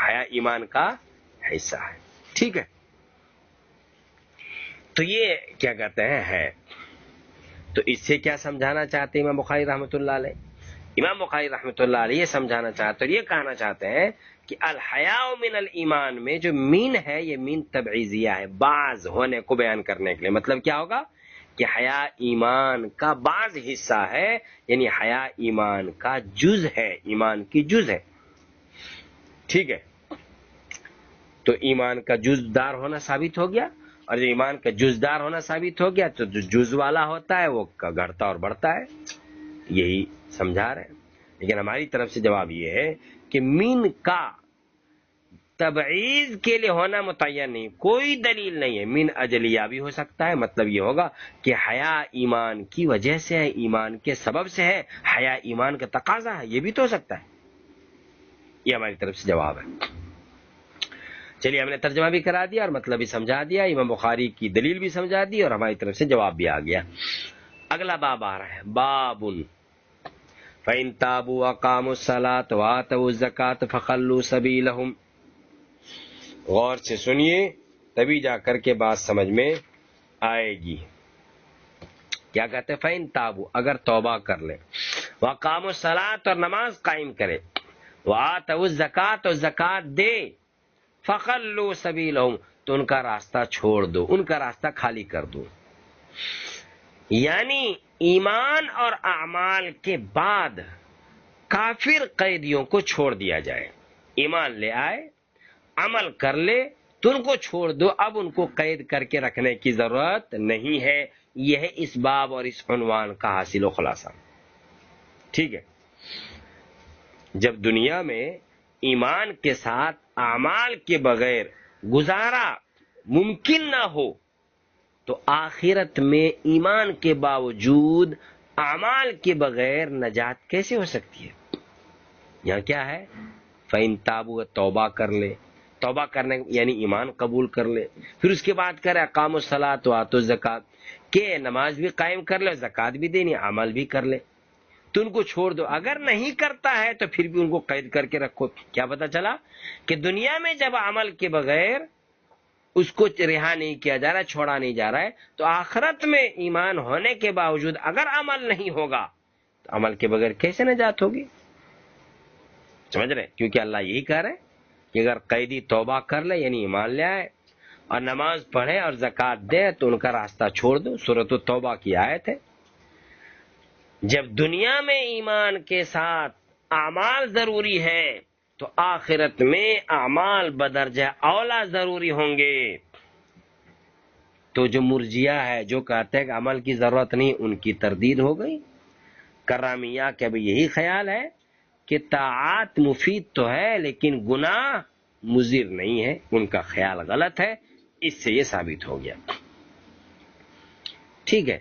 Speaker 1: حیا ایمان کا حصہ ہے۔ ٹھیک ہے، تو یہ کیا کہتے ہیں ہے، تو اس سے کیا سمجھانا چاہتے ہیں امام بخاری رحمۃ اللہ علیہ؟ امام بخاری رحمۃ اللہ علیہ یہ سمجھانا چاہتے اور یہ کہنا چاہتے ہیں کہ الحیاء من الایمان میں جو مین ہے، یہ مین تبعیضیہ ہے، بعض ہونے کو بیان کرنے کے لیے۔ مطلب کیا ہوگا کہ حیا ایمان کا بعض حصہ ہے، یعنی حیا ایمان کا جز ہے، ایمان کی جز ہے۔ ٹھیک ہے، تو ایمان کا جزدار ہونا ثابت ہو گیا، اور جو ایمان کا جزدار ہونا ثابت ہو گیا تو جو جز والا ہوتا ہے وہ گھٹتا اور بڑھتا ہے، یہی سمجھا رہے ہیں۔ لیکن ہماری طرف سے جواب یہ ہے کہ مین کا تبعیض کے لیے ہونا متعین نہیں، کوئی دلیل نہیں ہے، مین اجلیہ بھی ہو سکتا ہے، مطلب یہ ہوگا کہ حیا ایمان کی وجہ سے ہے، ایمان کے سبب سے ہے، حیا ایمان کا تقاضا ہے، یہ بھی تو ہو سکتا ہے۔ یہ ہماری طرف سے جواب ہے۔ چلیے، ہم نے ترجمہ بھی کرا دیا اور مطلب بھی سمجھا دیا، امام بخاری کی دلیل بھی سمجھا دی اور ہماری طرف سے جواب بھی آ گیا۔ اگلا باب آ رہا ہے، باب فَإِن تَابُوا وَأَقَامُوا الصَّلَاةَ وَآتَوُا الزَّكَاةَ فَخَلُّوا سَبِيلَهُمْ۔ غور سے سنیے، تبھی جا کر کے بات سمجھ میں آئے گی۔ کیا کہتے ہیں؟ فَإِن تَابُوا، اگر توبہ کر لیں، وَأَقَامُوا الصَّلَاةَ اور نماز قائم کرے، وَآتَوُا الزَّكَاةَ اور زکات دے، فَخَلُّوا سَبِيلَهُمْ تو ان کا راستہ چھوڑ دو، ان کا راستہ خالی کر دو۔ یعنی ایمان اور اعمال کے بعد کافر قیدیوں کو چھوڑ دیا جائے، ایمان لے آئے، عمل کر لے تو ان کو چھوڑ دو، اب ان کو قید کر کے رکھنے کی ضرورت نہیں ہے۔ یہ ہے اس باب اور اس عنوان کا حاصل و خلاصہ۔ ٹھیک ہے، جب دنیا میں ایمان کے ساتھ اعمال کے بغیر گزارا ممکن نہ ہو تو آخرت میں ایمان کے باوجود اعمال کے بغیر نجات کیسے ہو سکتی ہے؟ یہاں کیا ہے؟ فَإِن تَابُوا، توبہ کر لے، توبہ کرنے یعنی ایمان قبول کر لے، پھر اس کے بعد کرے اقاموا الصلاۃ وآتوا الزکات، کہ نماز بھی قائم کر لے، زکات بھی دینی، عمل بھی کر لے، تو ان کو چھوڑ دو۔ اگر نہیں کرتا ہے تو پھر بھی ان کو قید کر کے رکھو۔ کیا پتا چلا کہ دنیا میں جب عمل کے بغیر اس کو رہا نہیں کیا جا رہا ہے، چھوڑا نہیں جا رہا ہے، تو آخرت میں ایمان ہونے کے باوجود اگر عمل نہیں ہوگا تو عمل کے بغیر کیسے نجات ہوگی؟ سمجھ رہے؟ کیونکہ اللہ یہی کہہ رہے کہ اگر قیدی توبہ کر لے یعنی ایمان لے آئے اور نماز پڑھے اور زکات دے تو ان کا راستہ چھوڑ دو۔ سورۃ التوبہ کی آیت ہے۔ جب دنیا میں ایمان کے ساتھ اعمال ضروری ہے تو آخرت میں اعمال بدرجہ اولا ضروری ہوں گے۔ تو جو مرجیہ ہے، جو کہتے ہیں کہ عمل کی ضرورت نہیں، ان کی تردید ہو گئی۔ کرامیہ کا بھی یہی خیال ہے کہ طاعات مفید تو ہے لیکن گناہ مضر نہیں ہے، ان کا خیال غلط ہے، اس سے یہ ثابت ہو گیا۔ ٹھیک ہے،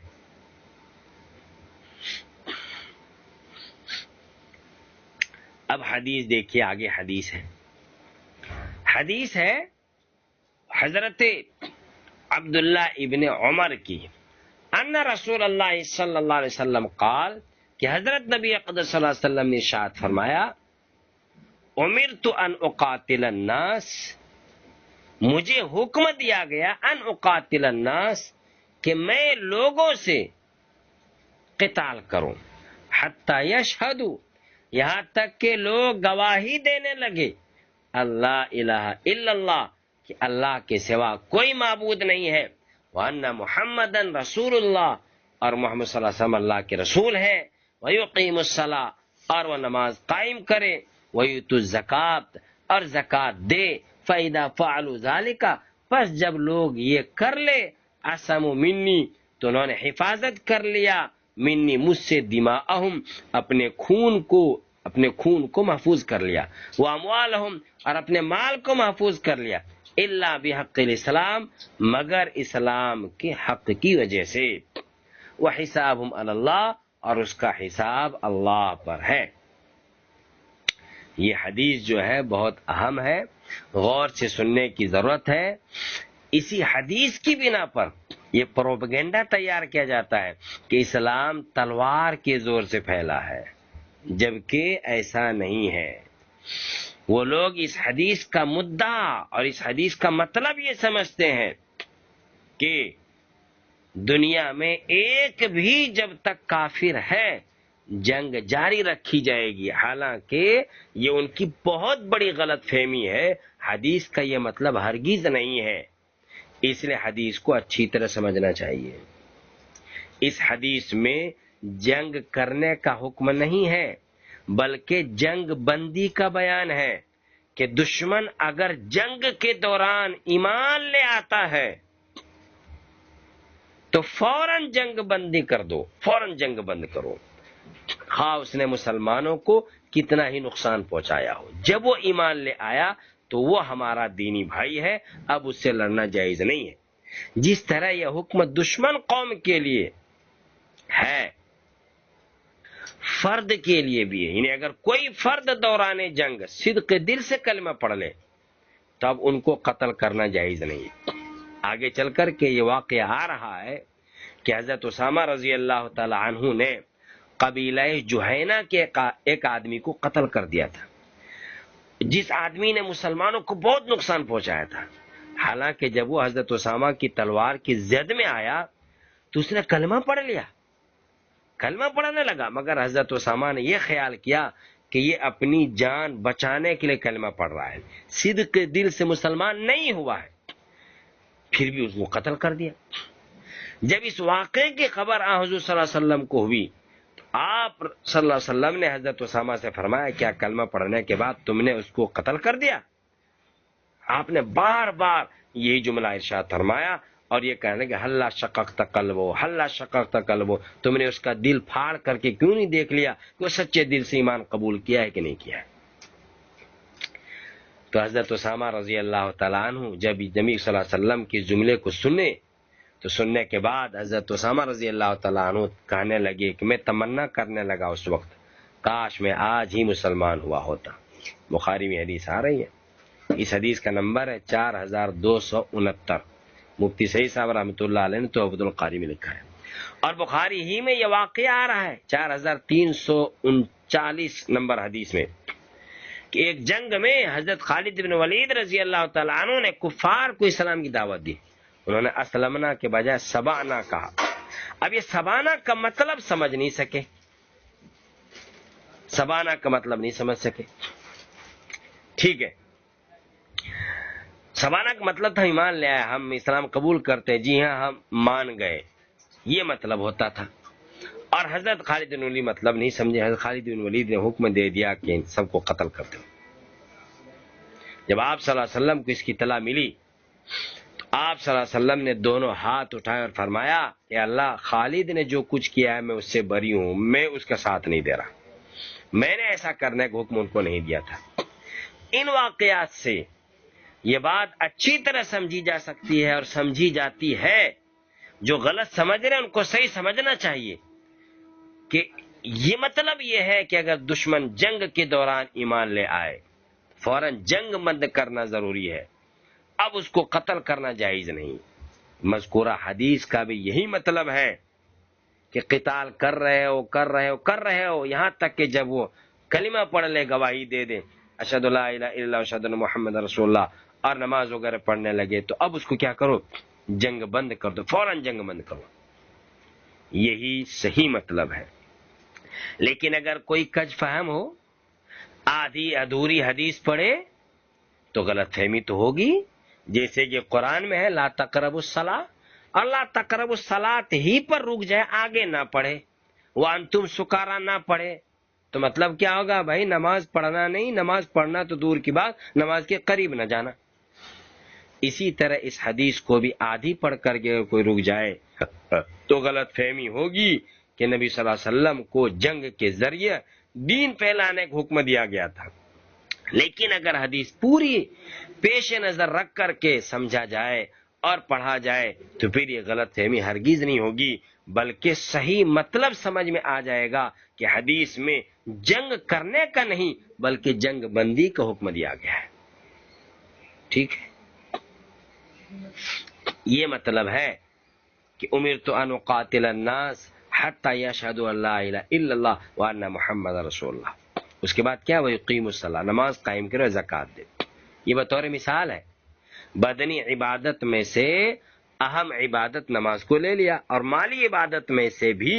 Speaker 1: اب حدیث دیکھیے، آگے حدیث ہے، حدیث ہے حضرت عبداللہ ابن عمر کی، ان رسول اللہ صلی اللہ علیہ وسلم قال، کہ حضرت نبی اقدس صلی اللہ علیہ وسلم نے ارشاد فرمایا، امرت ان اقاتل الناس، مجھے حکم دیا گیا، ان اقاتل الناس، کہ میں لوگوں سے قتال کروں، حتی یشہدوا، یہاں تک کہ لوگ گواہی دینے لگے، اللہ الہ الا اللہ، کہ اللہ کے سوا کوئی معبود نہیں ہے، وان محمدن رسول اللہ، اور محمد صلی اللہ علیہ وسلم اللہ کے رسول ہے، ویقیم الصلاۃ، اور وہ نماز قائم کرے، ویؤتوا الزکوٰۃ، اور زکوٰۃ دے، فاذا فعلوا ذلک، پس جب لوگ یہ کر لے، عصموا منی، تو انہوں نے حفاظت کر لیا، منی، مجھ سے، دماءہم، اپنے خون کو محفوظ کر لیا، واموالہم، اور اپنے مال کو محفوظ کر لیا، الا بحق الاسلام، مگر اسلام کے حق کی وجہ سے، وحسابہم علی اللہ، اور اس کا حساب اللہ پر ہے۔ یہ حدیث جو ہے بہت اہم ہے، غور سے سننے کی ضرورت ہے۔ اسی حدیث کی بنا پر یہ پروپیگنڈا تیار کیا جاتا ہے کہ اسلام تلوار کے زور سے پھیلا ہے، جبکہ ایسا نہیں ہے۔ وہ لوگ اس حدیث کا مدعا اور اس حدیث کا مطلب یہ سمجھتے ہیں کہ دنیا میں ایک بھی جب تک کافر ہے جنگ جاری رکھی جائے گی، حالانکہ یہ ان کی بہت بڑی غلط فہمی ہے، حدیث کا یہ مطلب ہرگز نہیں ہے، اس لیے حدیث کو اچھی طرح سمجھنا چاہیے۔ اس حدیث میں جنگ کرنے کا حکم نہیں ہے، بلکہ جنگ بندی کا بیان ہے کہ دشمن اگر جنگ کے دوران ایمان لے آتا ہے تو فوراً جنگ بندی کر دو، فوراً جنگ بند کرو، خواہ اس نے مسلمانوں کو کتنا ہی نقصان پہنچایا ہو۔ جب وہ ایمان لے آیا تو وہ ہمارا دینی بھائی ہے، اب اس سے لڑنا جائز نہیں ہے۔ جس طرح یہ حکم دشمن قوم کے لیے ہے، فرد کے لیے بھی ہے، یعنی اگر کوئی فرد دوران جنگ صدق دل سے کلمہ پڑھ لے تو اب ان کو قتل کرنا جائز نہیں ہے۔ آگے چل کر کے یہ واقعہ آ رہا ہے کہ حضرت اسامہ رضی اللہ تعالی عنہ نے قبیلہ جہینہ کے ایک آدمی کو قتل کر دیا تھا، جس آدمی نے مسلمانوں کو بہت نقصان پہنچایا تھا۔ حالانکہ جب وہ حضرت اسامہ کی تلوار کی زد میں آیا تو اس نے کلمہ پڑھ لیا، کلمہ پڑھنے لگا، مگر حضرت اسامہ نے یہ خیال کیا کہ یہ اپنی جان بچانے کے لیے کلمہ پڑھ رہا ہے، صدق دل سے مسلمان نہیں ہوا ہے، پھر بھی اس کو قتل کر دیا۔ جب اس واقعے کی خبر حضور صلی اللہ علیہ وسلم کو ہوئی تو آپ صلی اللہ علیہ وسلم نے حضرت اسامہ سے فرمایا، کیا کلمہ پڑھنے کے بعد تم نے اس کو قتل کر دیا؟ آپ نے بار بار یہی جملہ ارشاد فرمایا اور یہ کہنے کہ ہلا شققت قلبو، ہلا شققت قلبو، تم نے اس کا دل پھاڑ کر کے کیوں نہیں دیکھ لیا کہ وہ سچے دل سے ایمان قبول کیا ہے کہ نہیں کیا ہے؟ تو حضرت اسامہ رضی اللہ تعالیٰ عنہ جب نبی صلی اللہ علیہ وسلم کے جملے کو سنے تو سننے کے بعد حضرت اسامہ رضی اللہ تعالیٰ عنہ کہنے لگے کہ میں تمنا کرنے لگا اس وقت، کاش میں آج ہی مسلمان ہوا ہوتا۔ بخاری میں حدیث آ رہی ہے، اس حدیث کا نمبر ہے 4269، مفتی سعید صاحب رحمۃ اللہ علیہ نے توحفۃ القاری میں لکھا ہے، اور بخاری ہی میں یہ واقعہ آ رہا ہے 4339 نمبر حدیث میں کہ ایک جنگ میں حضرت خالد بن ولید رضی اللہ تعالیٰ عنہ نے کفار کو اسلام کی دعوت دی، انہوں نے اسلمنا کے بجائے سبانا کہا۔ اب یہ سبانا کا مطلب سمجھ نہیں سکے، سبانا کا مطلب نہیں سمجھ سکے، ٹھیک ہے، سبانا کا مطلب تھا ایمان لے آئے، ہم اسلام قبول کرتے، جی ہاں ہم مان گئے، یہ مطلب ہوتا تھا۔ اور حضرت خالد بن ولید مطلب نہیں سمجھے، حضرت خالد بن ولید نے حکم دے دیا کہ ان سب کو قتل کر دو۔ جب آپ صلی اللہ علیہ وسلم کو اس کی اطلاع ملی تو آپ صلی اللہ علیہ وسلم نے دونوں ہاتھ اٹھائے اور فرمایا کہ اللہ، خالد نے جو کچھ کیا ہے میں اس سے بری ہوں، میں اس کا ساتھ نہیں دے رہا، میں نے ایسا کرنے کا حکم ان کو نہیں دیا تھا۔ ان واقعات سے یہ بات اچھی طرح سمجھی جا سکتی ہے اور سمجھی جاتی ہے، جو غلط سمجھ رہے ہیں ان کو صحیح سمجھنا چاہیے کہ یہ مطلب یہ ہے کہ اگر دشمن جنگ کے دوران ایمان لے آئے فوراً جنگ بند کرنا ضروری ہے، اب اس کو قتل کرنا جائز نہیں۔ مذکورہ حدیث کا بھی یہی مطلب ہے کہ قتال کر رہے ہو یہاں تک کہ جب وہ کلمہ پڑھ لے، گواہی دے دے اشہد لا الہ الا اللہ اشہد ان محمد رسول اللہ، اور نماز وغیرہ پڑھنے لگے، تو اب اس کو کیا کرو؟ جنگ بند کر دو، فوراً جنگ بند کرو. یہی صحیح مطلب ہے. لیکن اگر کوئی کج فہم ہو، آدھی ادھوری حدیث پڑھے، تو غلط فہمی تو ہوگی. جیسے کہ قرآن میں ہے لا تقربوا الصلاۃ، اور لا تقربوا الصلاۃ ہی پر رک جائے، آگے نہ پڑھے، وانتم سکارا نہ پڑھے، تو مطلب کیا ہوگا بھائی؟ نماز پڑھنا نہیں، نماز پڑھنا تو دور کی بات، نماز کے قریب نہ جانا. اسی طرح اس حدیث کو بھی آدھی پڑھ کر کے کوئی رک جائے تو غلط فہمی ہوگی کہ نبی صلی اللہ علیہ وسلم کو جنگ کے ذریعے دین پھیلانے کا حکم دیا گیا تھا. لیکن اگر حدیث پوری پیش نظر رکھ کر کے سمجھا جائے اور پڑھا جائے تو پھر یہ غلط فہمی ہرگز نہیں ہوگی، بلکہ صحیح مطلب سمجھ میں آ جائے گا کہ حدیث میں جنگ کرنے کا نہیں بلکہ جنگ بندی کا حکم دیا گیا ہے. ٹھیک ہے، یہ مطلب ہے کہ امرت ان اقاتل الناس حتی یشہدوا ان لا الہ الا اللہ وان محمد رسول اللہ. اس کے بعد کیا؟ ویقیموا الصلاۃ، نماز قائم کرو، زکوٰۃ دے. یہ بطور مثال ہے. بدنی عبادت میں سے اہم عبادت نماز کو لے لیا، اور مالی عبادت میں سے بھی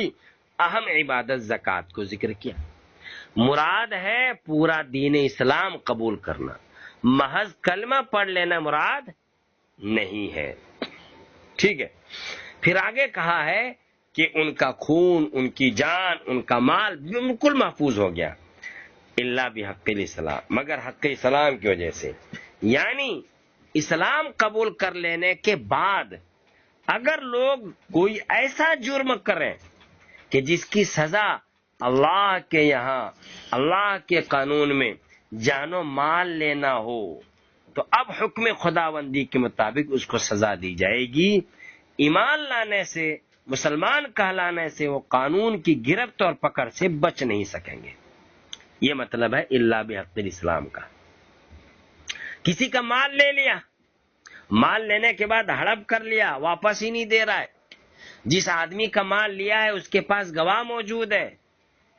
Speaker 1: اہم عبادت زکوٰۃ کو ذکر کیا. مراد ہے پورا دین اسلام قبول کرنا، محض کلمہ پڑھ لینا مراد نہیں ہے. ٹھیک ہے. پھر آگے کہا ہے کہ ان کا خون، ان کی جان، ان کا مال بالکل محفوظ ہو گیا، الا بحق الاسلام، مگر حق اسلام کی وجہ سے. یعنی اسلام قبول کر لینے کے بعد اگر لوگ کوئی ایسا جرم کریں کہ جس کی سزا اللہ کے یہاں، اللہ کے قانون میں جان و مال لینا ہو، تو اب حکم خداوندی کے مطابق اس کو سزا دی جائے گی. ایمان لانے سے، مسلمان کہلانے سے وہ قانون کی گرفت اور پکڑ سے بچ نہیں سکیں گے. یہ مطلب ہے الا بحق الاسلام کا. کسی کا مال لے لیا، مال لینے کے بعد ہڑپ کر لیا، واپس ہی نہیں دے رہا ہے. جس آدمی کا مال لیا ہے اس کے پاس گواہ موجود ہے،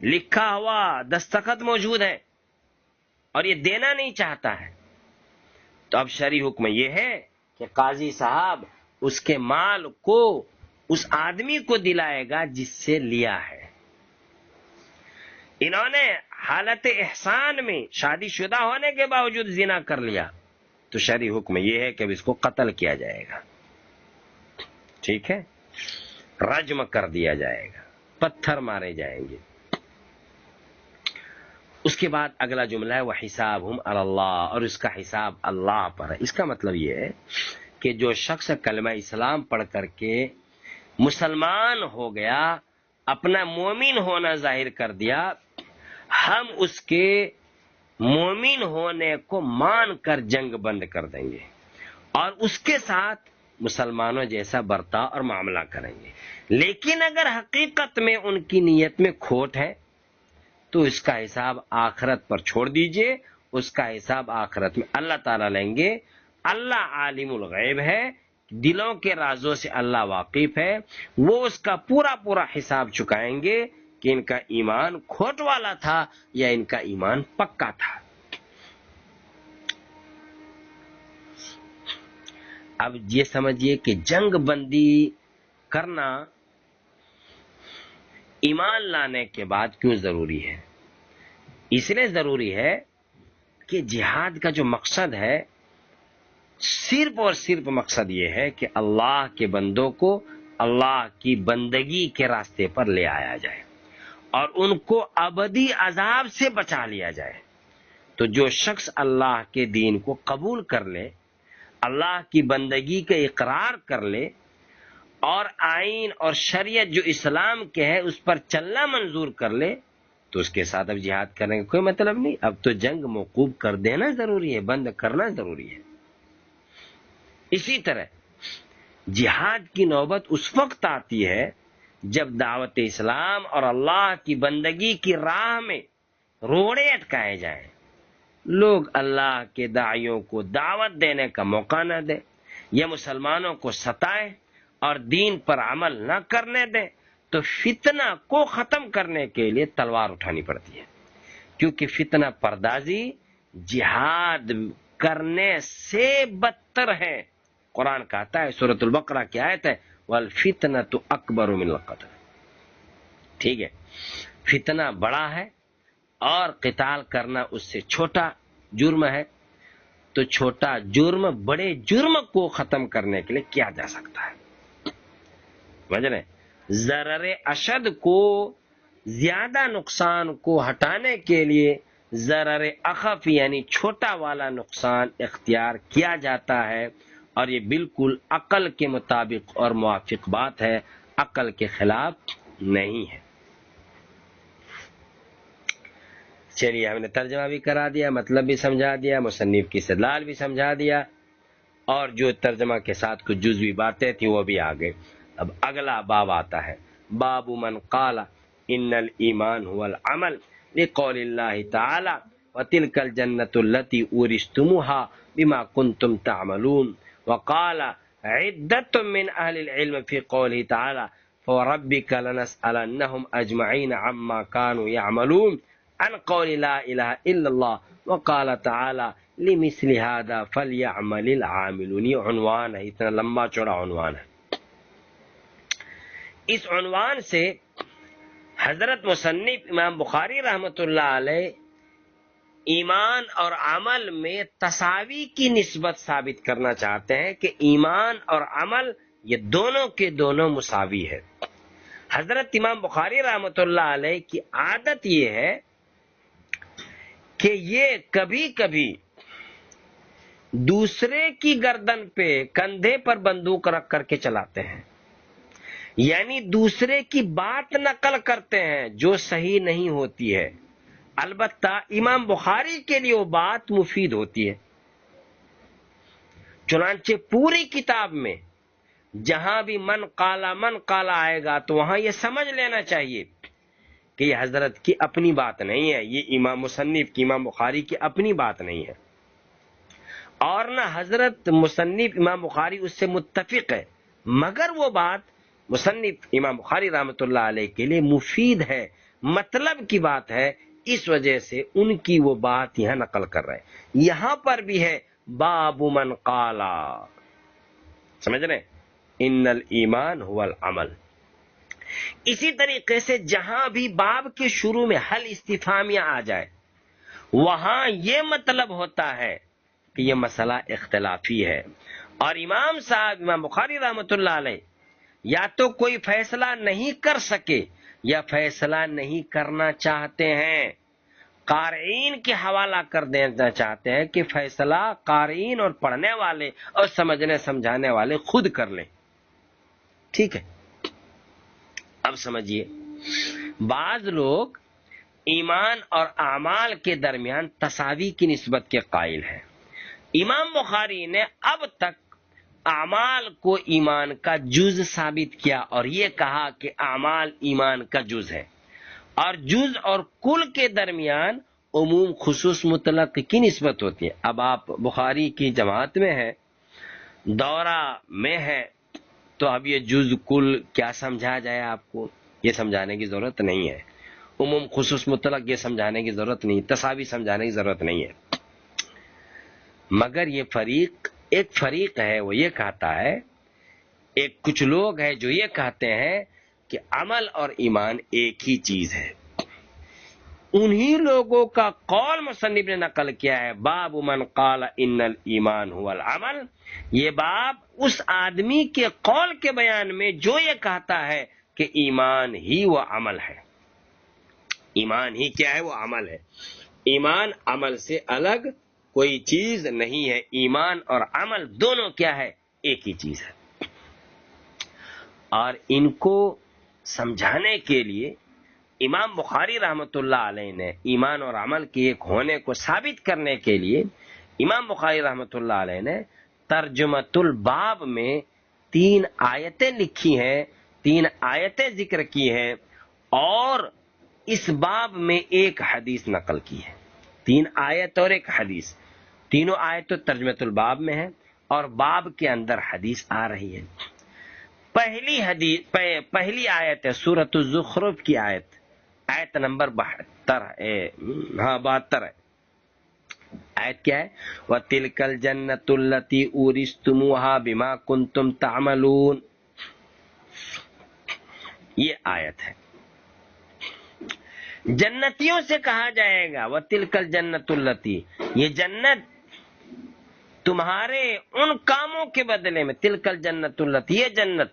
Speaker 1: لکھا ہوا دستخط موجود ہے، اور یہ دینا نہیں چاہتا ہے، تو اب شرعی حکم یہ ہے کہ قاضی صاحب اس کے مال کو اس آدمی کو دلائے گا جس سے لیا ہے. انہوں نے حالت احسان میں شادی شدہ ہونے کے باوجود زنا کر لیا، تو شرعی حکم یہ ہے کہ اب اس کو قتل کیا جائے گا. ٹھیک ہے، رجم کر دیا جائے گا، پتھر مارے جائیں گے. اس کے بعد اگلا جملہ ہے وَحِسَابُهُمْ عَلَى اللَّهِ، اور اس کا حساب اللہ پر ہے. اس کا مطلب یہ ہے کہ جو شخص کلمہ اسلام پڑھ کر کے مسلمان ہو گیا، اپنا مومن ہونا ظاہر کر دیا، ہم اس کے مومن ہونے کو مان کر جنگ بند کر دیں گے اور اس کے ساتھ مسلمانوں جیسا برتاؤ اور معاملہ کریں گے. لیکن اگر حقیقت میں ان کی نیت میں کھوٹ ہے تو اس کا حساب آخرت پر چھوڑ دیجئے، اس کا حساب آخرت میں اللہ تعالیٰ لیں گے. اللہ عالم الغیب ہے، دلوں کے رازوں سے اللہ واقف ہے، وہ اس کا پورا پورا حساب چکائیں گے کہ ان کا ایمان کھوٹ والا تھا یا ان کا ایمان پکا تھا. اب یہ سمجھیے کہ جنگ بندی کرنا ایمان لانے کے بعد کیوں ضروری ہے؟ اس لیے ضروری ہے کہ جہاد کا جو مقصد ہے صرف اور صرف مقصد یہ ہے کہ اللہ کے بندوں کو اللہ کی بندگی کے راستے پر لے آیا جائے اور ان کو ابدی عذاب سے بچا لیا جائے. تو جو شخص اللہ کے دین کو قبول کر لے، اللہ کی بندگی کا اقرار کر لے اور آئین اور شریعت جو اسلام کے ہے اس پر چلنا منظور کر لے، تو اس کے ساتھ اب جہاد کرنے کا کوئی مطلب نہیں. اب تو جنگ موقوف کر دینا ضروری ہے، بند کرنا ضروری ہے. اسی طرح جہاد کی نوبت اس وقت آتی ہے جب دعوت اسلام اور اللہ کی بندگی کی راہ میں روڑے اٹکائے جائیں، لوگ اللہ کے داعیوں کو دعوت دینے کا موقع نہ دیں یا مسلمانوں کو ستائیں اور دین پر عمل نہ کرنے دیں تو فتنہ کو ختم کرنے کے لیے تلوار اٹھانی پڑتی ہے، کیونکہ فتنہ پردازی جہاد کرنے سے بدتر ہے۔ قرآن کہتا ہے، سورۃ البقرہ کی آیت ہے، وَالْفِتْنَةُ أَكْبَرُ مِنَ الْقَتْلِ، ٹھیک ہے، فتنہ بڑا ہے اور قتال کرنا اس سے چھوٹا جرم ہے، تو چھوٹا جرم بڑے جرم کو ختم کرنے کے لیے کیا جا سکتا ہے، سمجھ رہے ہیں؟ ضرر اشد کو، زیادہ نقصان کو ہٹانے کے لیے ضرر اخف یعنی چھوٹا والا نقصان اختیار کیا جاتا ہے، اور یہ بالکل عقل کے مطابق اور موافق بات ہے، عقل کے خلاف نہیں ہے۔ چلیے، ہم نے ترجمہ بھی کرا دیا، مطلب بھی سمجھا دیا، مصنف کی استدلال بھی سمجھا دیا، اور جو ترجمہ کے ساتھ کچھ جزوی باتیں تھیں وہ بھی آ گئے۔ اب اگلا باب آتا ہے، باب من قال ان الایمان هو العمل لقول اللہ تعالی وتلك الجنة التي اورثتموها بما كنتم تعملون، وقال عدة من اهل العلم في قوله تعالی فوربك لنسألنهم اجمعين عما كانوا يعملون عن قول لا الہ الا اللہ، وقال تعالی لمثل هذا فلیعمل العاملون۔ یہ عنوان ہے، اتنا لمبا چوڑا عنوان ہے۔ اس عنوان سے حضرت مصنف امام بخاری رحمۃ اللہ علیہ ایمان اور عمل میں تساوی کی نسبت ثابت کرنا چاہتے ہیں کہ ایمان اور عمل یہ دونوں کے دونوں مساوی ہے۔ حضرت امام بخاری رحمۃ اللہ علیہ کی عادت یہ ہے کہ یہ کبھی کبھی دوسرے کی گردن پہ، کندھے پر بندوق رکھ کر کے چلاتے ہیں، یعنی دوسرے کی بات نقل کرتے ہیں جو صحیح نہیں ہوتی ہے، البتہ امام بخاری کے لیے وہ بات مفید ہوتی ہے۔ چنانچہ پوری کتاب میں جہاں بھی من قال آئے گا تو وہاں یہ سمجھ لینا چاہیے کہ یہ حضرت کی اپنی بات نہیں ہے، یہ امام مصنف کی، امام بخاری کی اپنی بات نہیں ہے، اور نہ حضرت مصنف امام بخاری اس سے متفق ہے، مگر وہ بات مصنف امام بخاری رحمۃ اللہ علیہ کے لیے مفید ہے، مطلب کی بات ہے، اس وجہ سے ان کی وہ بات یہاں نقل کر رہے ہیں۔ یہاں پر بھی ہے باب من قالا، سمجھ رہے ہیں؟ ان الایمان هو العمل۔ اسی طریقے سے جہاں بھی باب کے شروع میں حل استفہامیہ آ جائے وہاں یہ مطلب ہوتا ہے کہ یہ مسئلہ اختلافی ہے، اور امام صاحب امام بخاری رحمۃ اللہ علیہ یا تو کوئی فیصلہ نہیں کر سکے یا فیصلہ نہیں کرنا چاہتے ہیں، قارئین کے حوالہ کر دینا چاہتے ہیں کہ فیصلہ قارئین اور پڑھنے والے اور سمجھنے سمجھانے والے خود کر لیں، ٹھیک ہے؟ اب سمجھیے، بعض لوگ ایمان اور اعمال کے درمیان تساوی کی نسبت کے قائل ہیں۔ امام بخاری نے اب تک اعمال کو ایمان کا جز ثابت کیا اور یہ کہا کہ اعمال ایمان کا جز ہے، اور جز اور کل کے درمیان عموم خصوص مطلق کی نسبت ہوتی ہے۔ اب آپ بخاری کی جماعت میں ہیں، دورہ میں ہے، تو اب یہ جز کل کیا سمجھا جائے، آپ کو یہ سمجھانے کی ضرورت نہیں ہے، عموم خصوص مطلق یہ سمجھانے کی ضرورت نہیں، تساوی سمجھانے کی ضرورت نہیں ہے، مگر یہ ایک فریق ہے، وہ یہ کہتا ہے، کچھ لوگ ہیں جو یہ کہتے ہیں کہ عمل اور ایمان ایک ہی چیز ہے۔ انہی لوگوں کا قول مصنف نے نقل کیا ہے، باب من قال ان الایمان هو العمل۔ یہ باب اس آدمی کے قول کے بیان میں جو یہ کہتا ہے کہ ایمان ہی وہ عمل ہے، ایمان ہی کیا ہے، وہ عمل ہے، ایمان عمل سے الگ کوئی چیز نہیں ہے، ایمان اور عمل دونوں کیا ہے، ایک ہی چیز ہے۔ اور ان کو سمجھانے کے لیے امام بخاری رحمۃ اللہ علیہ نے ایمان اور عمل کے ایک ہونے کو ثابت کرنے کے لیے امام بخاری رحمۃ اللہ علیہ نے ترجمۃ الباب میں 3 آیتیں لکھی ہیں، 3 آیتیں ذکر کی ہیں، اور اس باب میں ایک حدیث نقل کی ہے، 3 آیت اور ایک حدیث، تینوں آیتیں ترجمۃ الباب میں ہیں اور باب کے اندر حدیث آ رہی ہے۔ پہلی آیت ہے سورۃ الزخرف کی آیت نمبر 72 ہے، 72 ہے۔ آیت کیا ہے؟ وَتِلْكَ الْجَنَّةُ الَّتِي أُورِثْتُمُوهَا بِمَا كُنْتُمْ تَعْمَلُونَ، یہ آیت ہے۔ جنتیوں سے کہا جائے گا وَتِلْكَ الْجَنَّةُ الَّتِي، یہ جنت تمہارے ان کاموں کے بدلے میں، تِلْكَ الْجَنَّةُ الَّتِي، یہ جنت،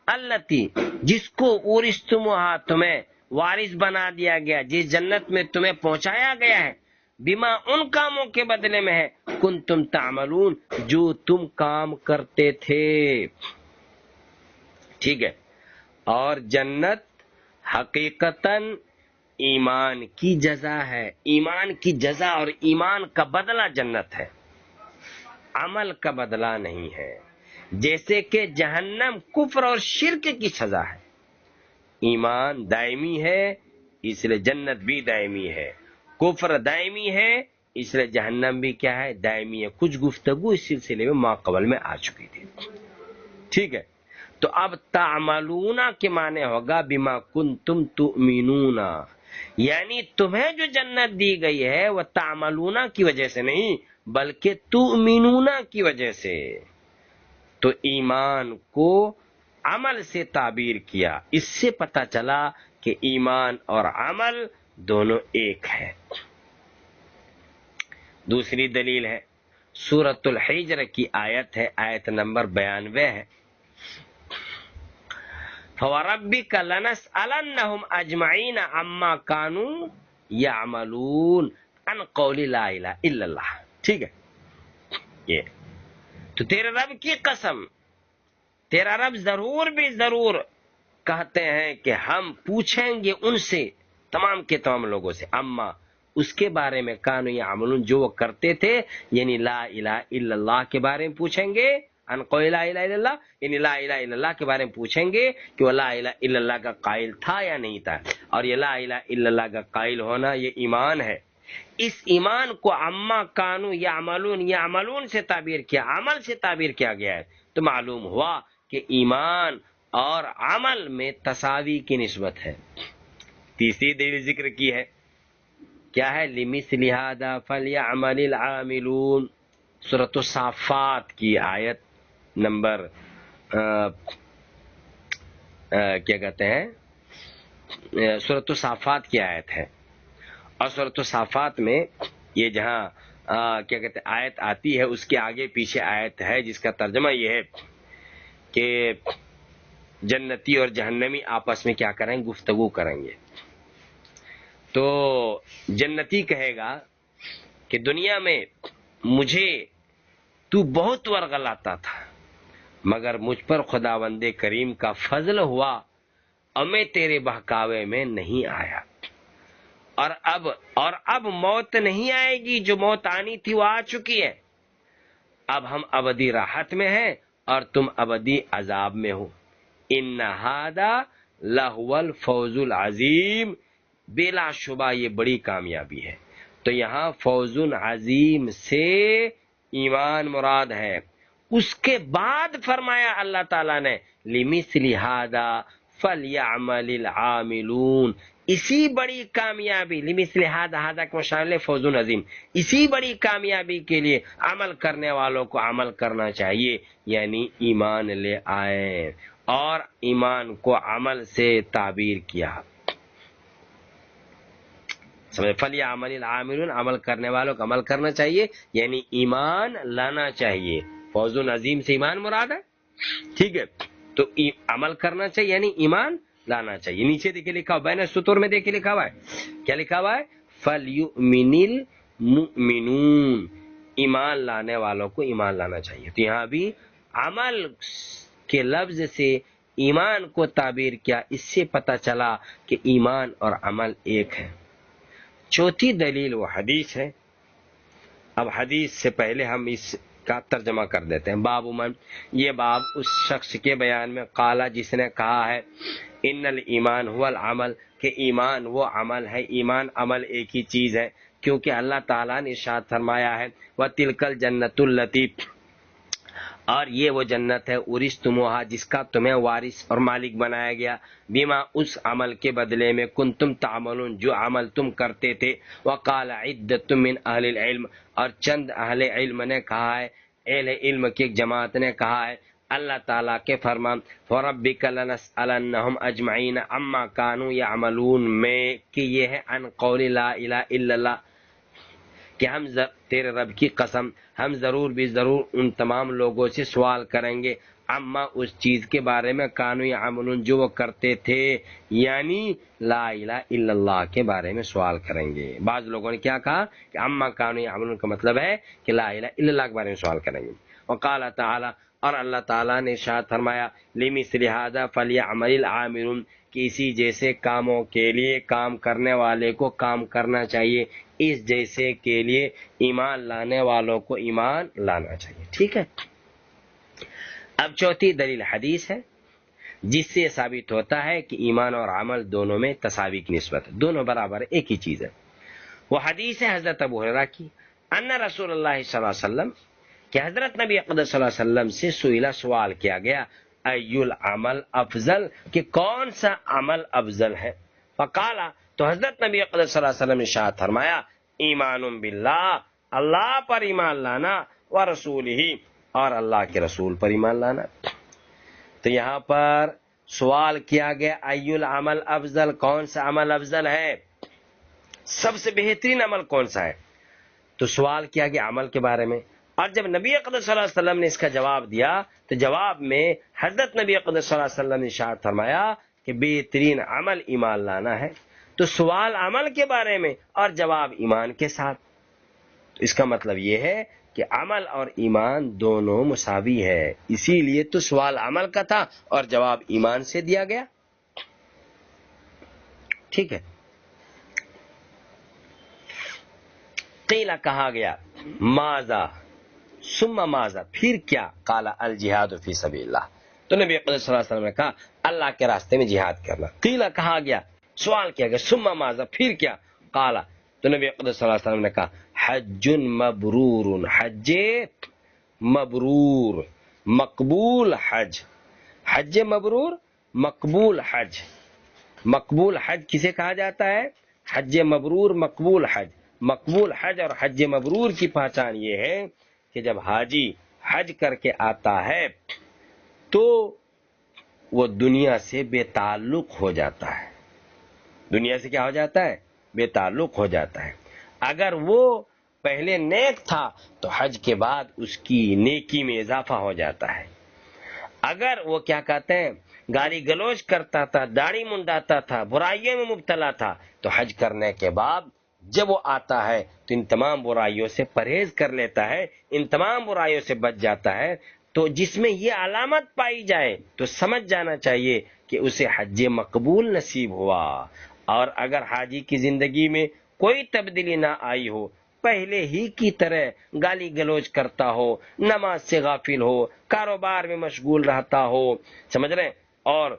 Speaker 1: الَّتِي جس کو اورثتموہا تمہیں وارث بنا دیا گیا، جس جنت میں تمہیں پہنچایا گیا ہے، بما ان کاموں کے بدلے میں ہے، کنتم تعملون جو تم کام کرتے تھے، ٹھیک ہے۔ اور جنت حقیقتاً ایمان کی جزا ہے، ایمان کی جزا اور ایمان کا بدلہ جنت ہے، عمل کا بدلہ نہیں ہے۔ جیسے کہ جہنم کفر اور شرک کی سزا ہے، ایمان دائمی ہے اس لیے جنت بھی دائمی ہے، کفر دائمی ہے اس لیے جہنم بھی کیا ہے؟ دائمی ہے۔ کچھ گفتگو اس سلسلے میں ماقبل میں آ چکی تھی، ٹھیک ہے۔ تو اب تعملون کے معنی ہوگا بما کنتم تؤمنون، یعنی تمہیں جو جنت دی گئی ہے وہ تعملون کی وجہ سے نہیں بلکہ تؤمنون کی وجہ سے۔ تو ایمان کو عمل سے تعبیر کیا، اس سے پتہ چلا کہ ایمان اور عمل دونوں ایک ہے۔ دوسری دلیل ہے سورۃ الحجر کی آیت ہے، آیت نمبر 92 ہے، فَوَرَبِّكَ لَنَسْأَلَنَّهُمْ أَجْمَعِينَ عَمَّا كَانُوا يَعْمَلُونَ عَنْ قَوْلِ لَا إِلَٰهَ إِلَّا اللَّهِ، ٹھیک ہے۔ یہ تو تیرے رب کی قسم، تیرا رب ضرور بھی ضرور کہتے ہیں کہ ہم پوچھیں گے ان سے، تمام کے تمام لوگوں سے، اما اس کے بارے میں کانوا یعملون جو وہ کرتے تھے، یعنی لا الہ الا اللہ کے بارے میں پوچھیں گے، ان قول لا الہ الا اللہ، یعنی لا الہ الا اللہ کے بارے میں پوچھیں گے کہ وہ لا الہ الا اللہ کا قائل تھا یا نہیں تھا، اور یہ لا الہ الا اللہ کا قائل ہونا یہ ایمان ہے۔ اس ایمان کو اما کانوا یعملون، یعملون سے تعبیر کیا، عمل سے تعبیر کیا گیا ہے، تو معلوم ہوا کہ ایمان اور عمل میں تساوی کی نسبت ہے۔ تیسری دلیل ذکر کی ہے، کیا ہے؟ لِمِثْلِ هَٰذَا فَلْيَعْمَلِ الْعَامِلُونَ، سورۃ الصافات کی آیت نمبر کیا کہتے ہیں، سورۃ الصافات کی آیت ہے، اور سورۃ الصافات میں یہ جہاں کیا کہتے ہیں آیت آتی ہے، اس کے آگے پیچھے آیت ہے جس کا ترجمہ یہ ہے کہ جنتی اور جہنمی آپس میں کیا کریں؟ گفتگو کریں گے۔ تو جنتی کہے گا کہ دنیا میں مجھے تو بہت ورغلاتا تھا، مگر مجھ پر خداوند کریم کا فضل ہوا اور میں تیرے بہکاوے میں نہیں آیا، اور اب موت نہیں آئے گی، جو موت آنی تھی وہ آ چکی ہے، اب ہم ابدی راحت میں ہیں اور تم ابدی عذاب میں ہو۔ ان ھذا لہو الفوز العظیم، بلا شبہ یہ بڑی کامیابی ہے۔ تو یہاں فوز عظیم سے ایمان مراد ہے۔ اس کے بعد فرمایا اللہ تعالیٰ نے لِمِثْلِ ھذا فَلْيَعْمَلِ الْعَامِلُونَ، اسی بڑی کامیابی، لِمِثْلِ ھذا، ھذا کا مشابہ ہے فوز عظیم، اسی بڑی کامیابی کے لیے عمل کرنے والوں کو عمل کرنا چاہیے، یعنی ایمان لے آئے، اور ایمان کو عمل سے تعبیر کیا۔ فَلْيَعْمَلِ الْعَامِلُونَ، عمل کرنے والوں کو عمل کرنا چاہیے، یعنی ایمان لانا چاہیے۔ فوز عظیم سے ایمان مراد ہے، ٹھیک ہے، تو عمل کرنا چاہیے یعنی ایمان لانا چاہیے۔ نیچے دیکھیں لکھا ہوا، بین السطور میں دیکھیں لکھا ہوا ہے، کیا لکھا ہوا ہے؟ فَلْيُؤْمِنِ الْمُؤْمِنُونَ، ایمان لانے والوں کو ایمان لانا چاہیے۔ تو یہاں بھی عمل کے لفظ سے ایمان کو تعبیر کیا، اس سے پتہ چلا کہ ایمان اور عمل ایک ہے۔ چوتھی دلیل وہ حدیث ہے۔ اب حدیث سے پہلے ہم اس کا ترجمہ کر دیتے ہیں۔ باب من، یہ باب اس شخص کے بیان میں قالا جس نے کہا ہے ان الایمان هو العمل، کہ ایمان وہ عمل ہے، ایمان عمل ایک ہی چیز ہے، کیونکہ اللہ تعالیٰ نے ارشاد فرمایا ہے وَتِلْكَ الْجَنَّةُ الَّتِي، اور یہ وہ جنت ہے اورثتموہا جس کا تمہیں وارث اور مالک بنایا گیا، بیما اس عمل کے بدلے میں کنتم تعملون جو عمل تم کرتے تھے۔ وقال عدۃ من اہل العلم، اور چند اہل علم نے کہا ہے، اہل علم کی ایک جماعت نے کہا ہے اللہ تعالیٰ کے فرمان فَرَبِّكَ لَنَسْأَلَنَّهُمْ أَجْمَعِينَ عَمَّا كَانُوا يَعْمَلُونَ میں کہ یہ ہے عن قول لا الہ الا اللہ، کہ ہم تیرے رب کی قسم ہم ضرور بھی ضرور ان تمام لوگوں سے سوال کریں گے، اما اس چیز کے بارے میں کانوا یعملون جو وہ کرتے تھے، یعنی لا الہ الا اللہ کے بارے میں سوال کریں گے۔ بعض لوگوں نے کیا کہا کہ اما کانوا یعملون کا مطلب ہے کہ لا الہ الا اللہ کے بارے میں سوال کریں گے۔ وقال تعالی، اور اللہ تعالیٰ نے ارشاد فرمایا لمثل ھذا فلیعمل العاملون، کہ اسی جیسے کاموں کے لیے کام کرنے والے کو کام کرنا چاہیے، اس جیسے کے لیے ایمان لانے والوں کو ایمان لانا چاہیے۔ ٹھیک ہے، اب چوتھی دلیل حدیث ہے جس سے ثابت ہوتا ہے کہ ایمان اور عمل دونوں میں تساوی کی نسبت ہے، دونوں برابر ایک ہی چیز ہے۔ وہ حدیث ہے حضرت ابو ہریرہ کی ان رسول اللہ صلی اللہ علیہ وسلم، کہ حضرت نبی اقدس صلی اللہ علیہ وسلم سے سوال کیا گیا ای العمل افضل، کہ کون سا عمل افضل ہے، فقالا، تو حضرت نبی اقدس صلی اللہ علیہ وسلم نے ارشاد فرمایا ایمان باللہ، اللہ پر ایمان لانا، ورسولہ، اور اللہ کے رسول پر ایمان لانا۔ تو یہاں پر سوال کیا گیا ای العمل افضل، کون سا عمل افضل ہے، سب سے بہترین عمل کون سا ہے، تو سوال کیا گیا عمل کے بارے میں۔ اور جب نبی اقدس صلی اللہ علیہ وسلم نے اس کا جواب دیا تو جواب میں حضرت نبی اقدس صلی اللہ علیہ وسلم نے ارشاد فرمایا کہ بہترین عمل ایمان لانا ہے، تو سوال عمل کے بارے میں اور جواب ایمان کے ساتھ، تو اس کا مطلب یہ ہے کہ عمل اور ایمان دونوں مساوی ہے، اسی لیے تو سوال عمل کا تھا اور جواب ایمان سے دیا گیا۔ ٹھیک ہے، قیل کہا گیا ماذا ثم ماذا، پھر کیا، قال الجہاد فی سبیل اللہ، تو نبی اقدس صلی اللہ علیہ وسلم نے کہا اللہ کے راستے میں جہاد کرنا۔ قیل کہا گیا، سوال کیا گیا ثم ماذا، پھر کیا، قال، تو نبی اقدس صلی اللہ علیہ وسلم نے کہا حج مبرور، حج مبرور، مقبول حج، حج مبرور مقبول حج۔ مقبول حج کسے کہا جاتا ہے، حج مبرور مقبول حج۔ مقبول حج اور حج مبرور کی پہچان یہ ہے کہ جب حاجی حج کر کے آتا ہے تو وہ دنیا سے بے تعلق ہو جاتا ہے، دنیا سے کیا ہو جاتا ہے، بے تعلق ہو جاتا ہے۔ اگر وہ پہلے نیک تھا تو حج کے بعد اس کی نیکی میں اضافہ ہو جاتا ہے۔ اگر وہ کیا کہتے ہیں گالی گلوچ کرتا تھا، داڑھی منڈاتا تھا، برائیوں میں مبتلا تھا، تو حج کرنے کے بعد جب وہ آتا ہے تو ان تمام برائیوں سے پرہیز کر لیتا ہے، ان تمام برائیوں سے بچ جاتا ہے، تو جس میں یہ علامت پائی جائے تو سمجھ جانا چاہیے کہ اسے حج مقبول نصیب ہوا۔ اور اگر حاجی کی زندگی میں کوئی تبدیلی نہ آئی ہو، پہلے ہی کی طرح گالی گلوچ کرتا ہو، نماز سے غافل ہو، کاروبار میں مشغول رہتا ہو، سمجھ رہے ہیں، اور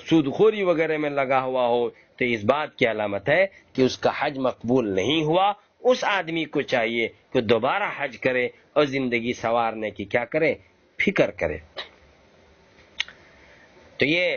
Speaker 1: سود خوری وغیرہ میں لگا ہوا ہو، تو اس بات کی علامت ہے کہ اس کا حج مقبول نہیں ہوا۔ اس آدمی کو چاہیے کہ دوبارہ حج کرے اور زندگی سنوارنے کی کیا کرے، فکر کرے۔ تو یہ